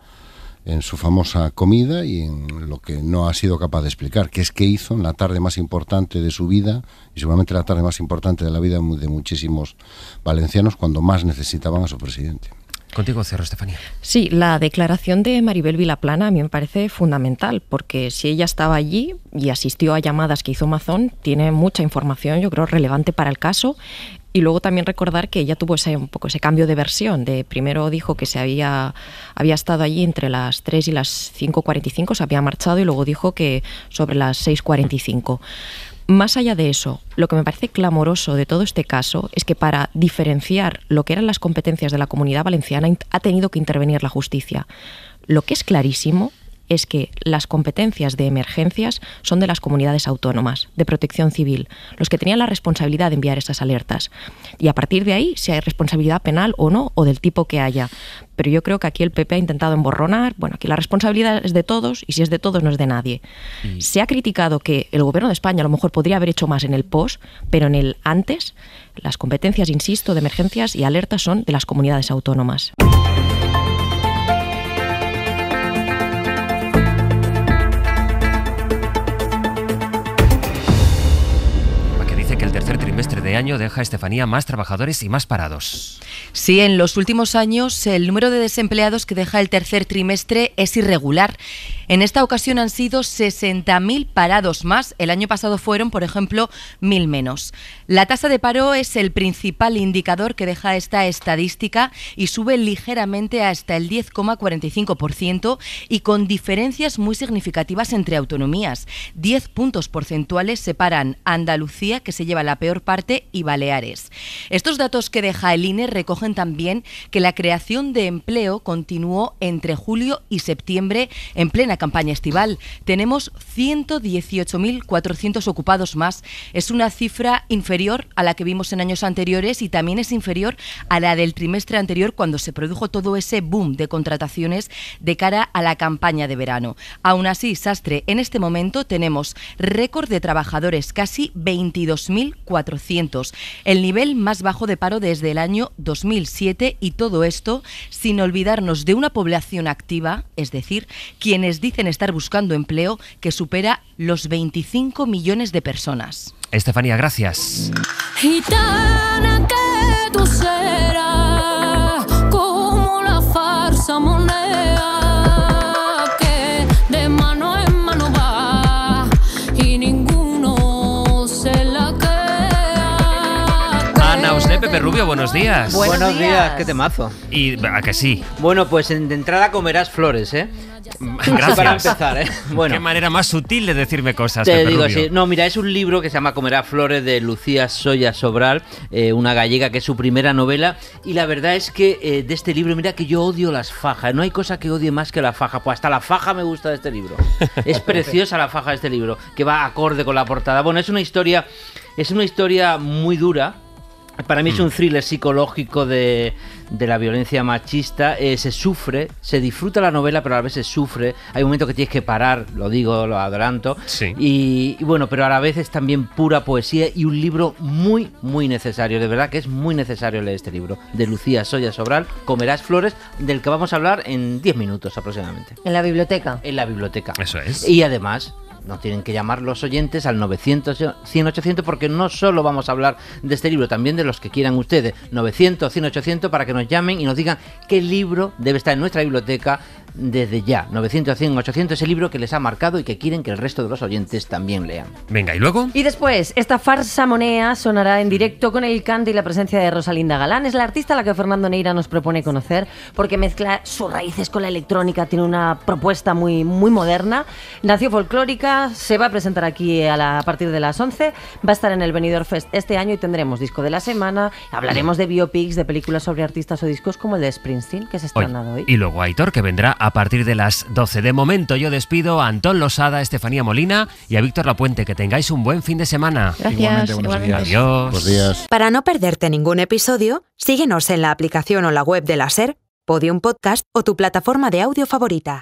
en su famosa comida y en lo que no ha sido capaz de explicar, que es que hizo en la tarde más importante de su vida, y seguramente la tarde más importante de la vida de muchísimos valencianos, cuando más necesitaban a su presidente. Contigo cierro, Estefanía. Sí, la declaración de Maribel Vilaplana a mí me parece fundamental, porque si ella estaba allí y asistió a llamadas que hizo Mazón, tiene mucha información, yo creo, relevante para el caso. Y luego también recordar que ella tuvo un poco ese cambio de versión. Primero dijo que había estado allí entre las 3 y las 5:45, se había marchado, y luego dijo que sobre las 6:45. Más allá de eso, lo que me parece clamoroso de todo este caso es que para diferenciar lo que eran las competencias de la Comunidad Valenciana ha tenido que intervenir la justicia. Lo que es clarísimo es que las competencias de emergencias son de las comunidades autónomas, de protección civil, los que tenían la responsabilidad de enviar esas alertas. Y a partir de ahí, si hay responsabilidad penal o no, o del tipo que haya. Pero yo creo que aquí el PP ha intentado emborronar, bueno, aquí la responsabilidad es de todos, y si es de todos no es de nadie. Se ha criticado que el Gobierno de España a lo mejor podría haber hecho más en el post, pero en el antes, las competencias, insisto, de emergencias y alertas son de las comunidades autónomas. Que el tercer trimestre de año deja, Estefanía, más trabajadores y más parados. Sí, en los últimos años el número de desempleados que deja el tercer trimestre es irregular. En esta ocasión han sido 60.000 parados más. El año pasado fueron, por ejemplo, 1.000 menos. La tasa de paro es el principal indicador que deja esta estadística y sube ligeramente hasta el 10,45% y con diferencias muy significativas entre autonomías. 10 puntos porcentuales separan Andalucía, que se lleva la peor parte, y Baleares. Estos datos que deja el INE recogen también que la creación de empleo continuó entre julio y septiembre en plena campaña estival. Tenemos 118.400 ocupados más. Es una cifra inferior a la que vimos en años anteriores y también es inferior a la del trimestre anterior, cuando se produjo todo ese boom de contrataciones de cara a la campaña de verano. Aún así, Sastre, en este momento tenemos récord de trabajadores, casi 22.400, el nivel más bajo de paro desde el año 2007, y todo esto sin olvidarnos de una población activa, es decir, quienes dicen estar buscando empleo, que supera los 25 millones de personas. Estefanía, gracias. Gitana que tú serás, como la farsa moneda que de mano en mano va y ninguno se la queda. Ana Osné, Pepe Rubio, buenos días. Buenos días, qué temazo. ¿Y a que sí? Bueno, pues de entrada comerás flores, ¿eh? Gracias. Para empezar, ¿eh? Bueno, qué manera más sutil de decirme cosas, te Pepe digo Rubio. así. No, mira, es un libro que se llama Comerás flores, de Lucía Solla Sobral, una gallega, que es su primera novela, y la verdad es que de este libro, mira que yo odio las fajas, no hay cosa que odie más que la faja, pues hasta la faja me gusta de este libro. Es preciosa la faja de este libro, que va acorde con la portada. Bueno, es una historia muy dura. Para mí es un thriller psicológico de la violencia machista. Se sufre, se disfruta la novela, pero a la vez se sufre. Hay momentos que tienes que parar, lo digo, lo adelanto. Sí. Y bueno, pero a la vez es también pura poesía y un libro muy, muy necesario. De verdad que es muy necesario leer este libro, de Lucía Solla Sobral, Comerás flores, del que vamos a hablar en 10 minutos aproximadamente. ¿En la biblioteca? En la biblioteca. Eso es. Y además nos tienen que llamar los oyentes al 900-100-800, porque no solo vamos a hablar de este libro, también de los que quieran ustedes. 900-100-800 para que nos llamen y nos digan qué libro debe estar en nuestra biblioteca desde ya. 900-100-800, ese libro que les ha marcado y que quieren que el resto de los oyentes también lean. Venga, ¿y luego? Y después, esta farsa monea sonará en directo con el canto y la presencia de Rosalinda Galán. Es la artista a la que Fernando Neira nos propone conocer, porque mezcla sus raíces con la electrónica, tiene una propuesta muy, muy moderna. Nació folclórica, se va a presentar aquí a partir de las 11, va a estar en el Benidorm Fest este año y tendremos disco de la semana, hablaremos de biopics, de películas sobre artistas o discos como el de Springsteen, que se ha estrenado hoy. Y luego Aitor, que vendrá a a partir de las 12. De momento yo despido a Antón Losada, a Estefanía Molina y a Víctor Lapuente. Que tengáis un buen fin de semana. Gracias. Igualmente. Adiós. Buenos días. Para no perderte ningún episodio, síguenos en la aplicación o la web de la SER, Podium Podcast o tu plataforma de audio favorita.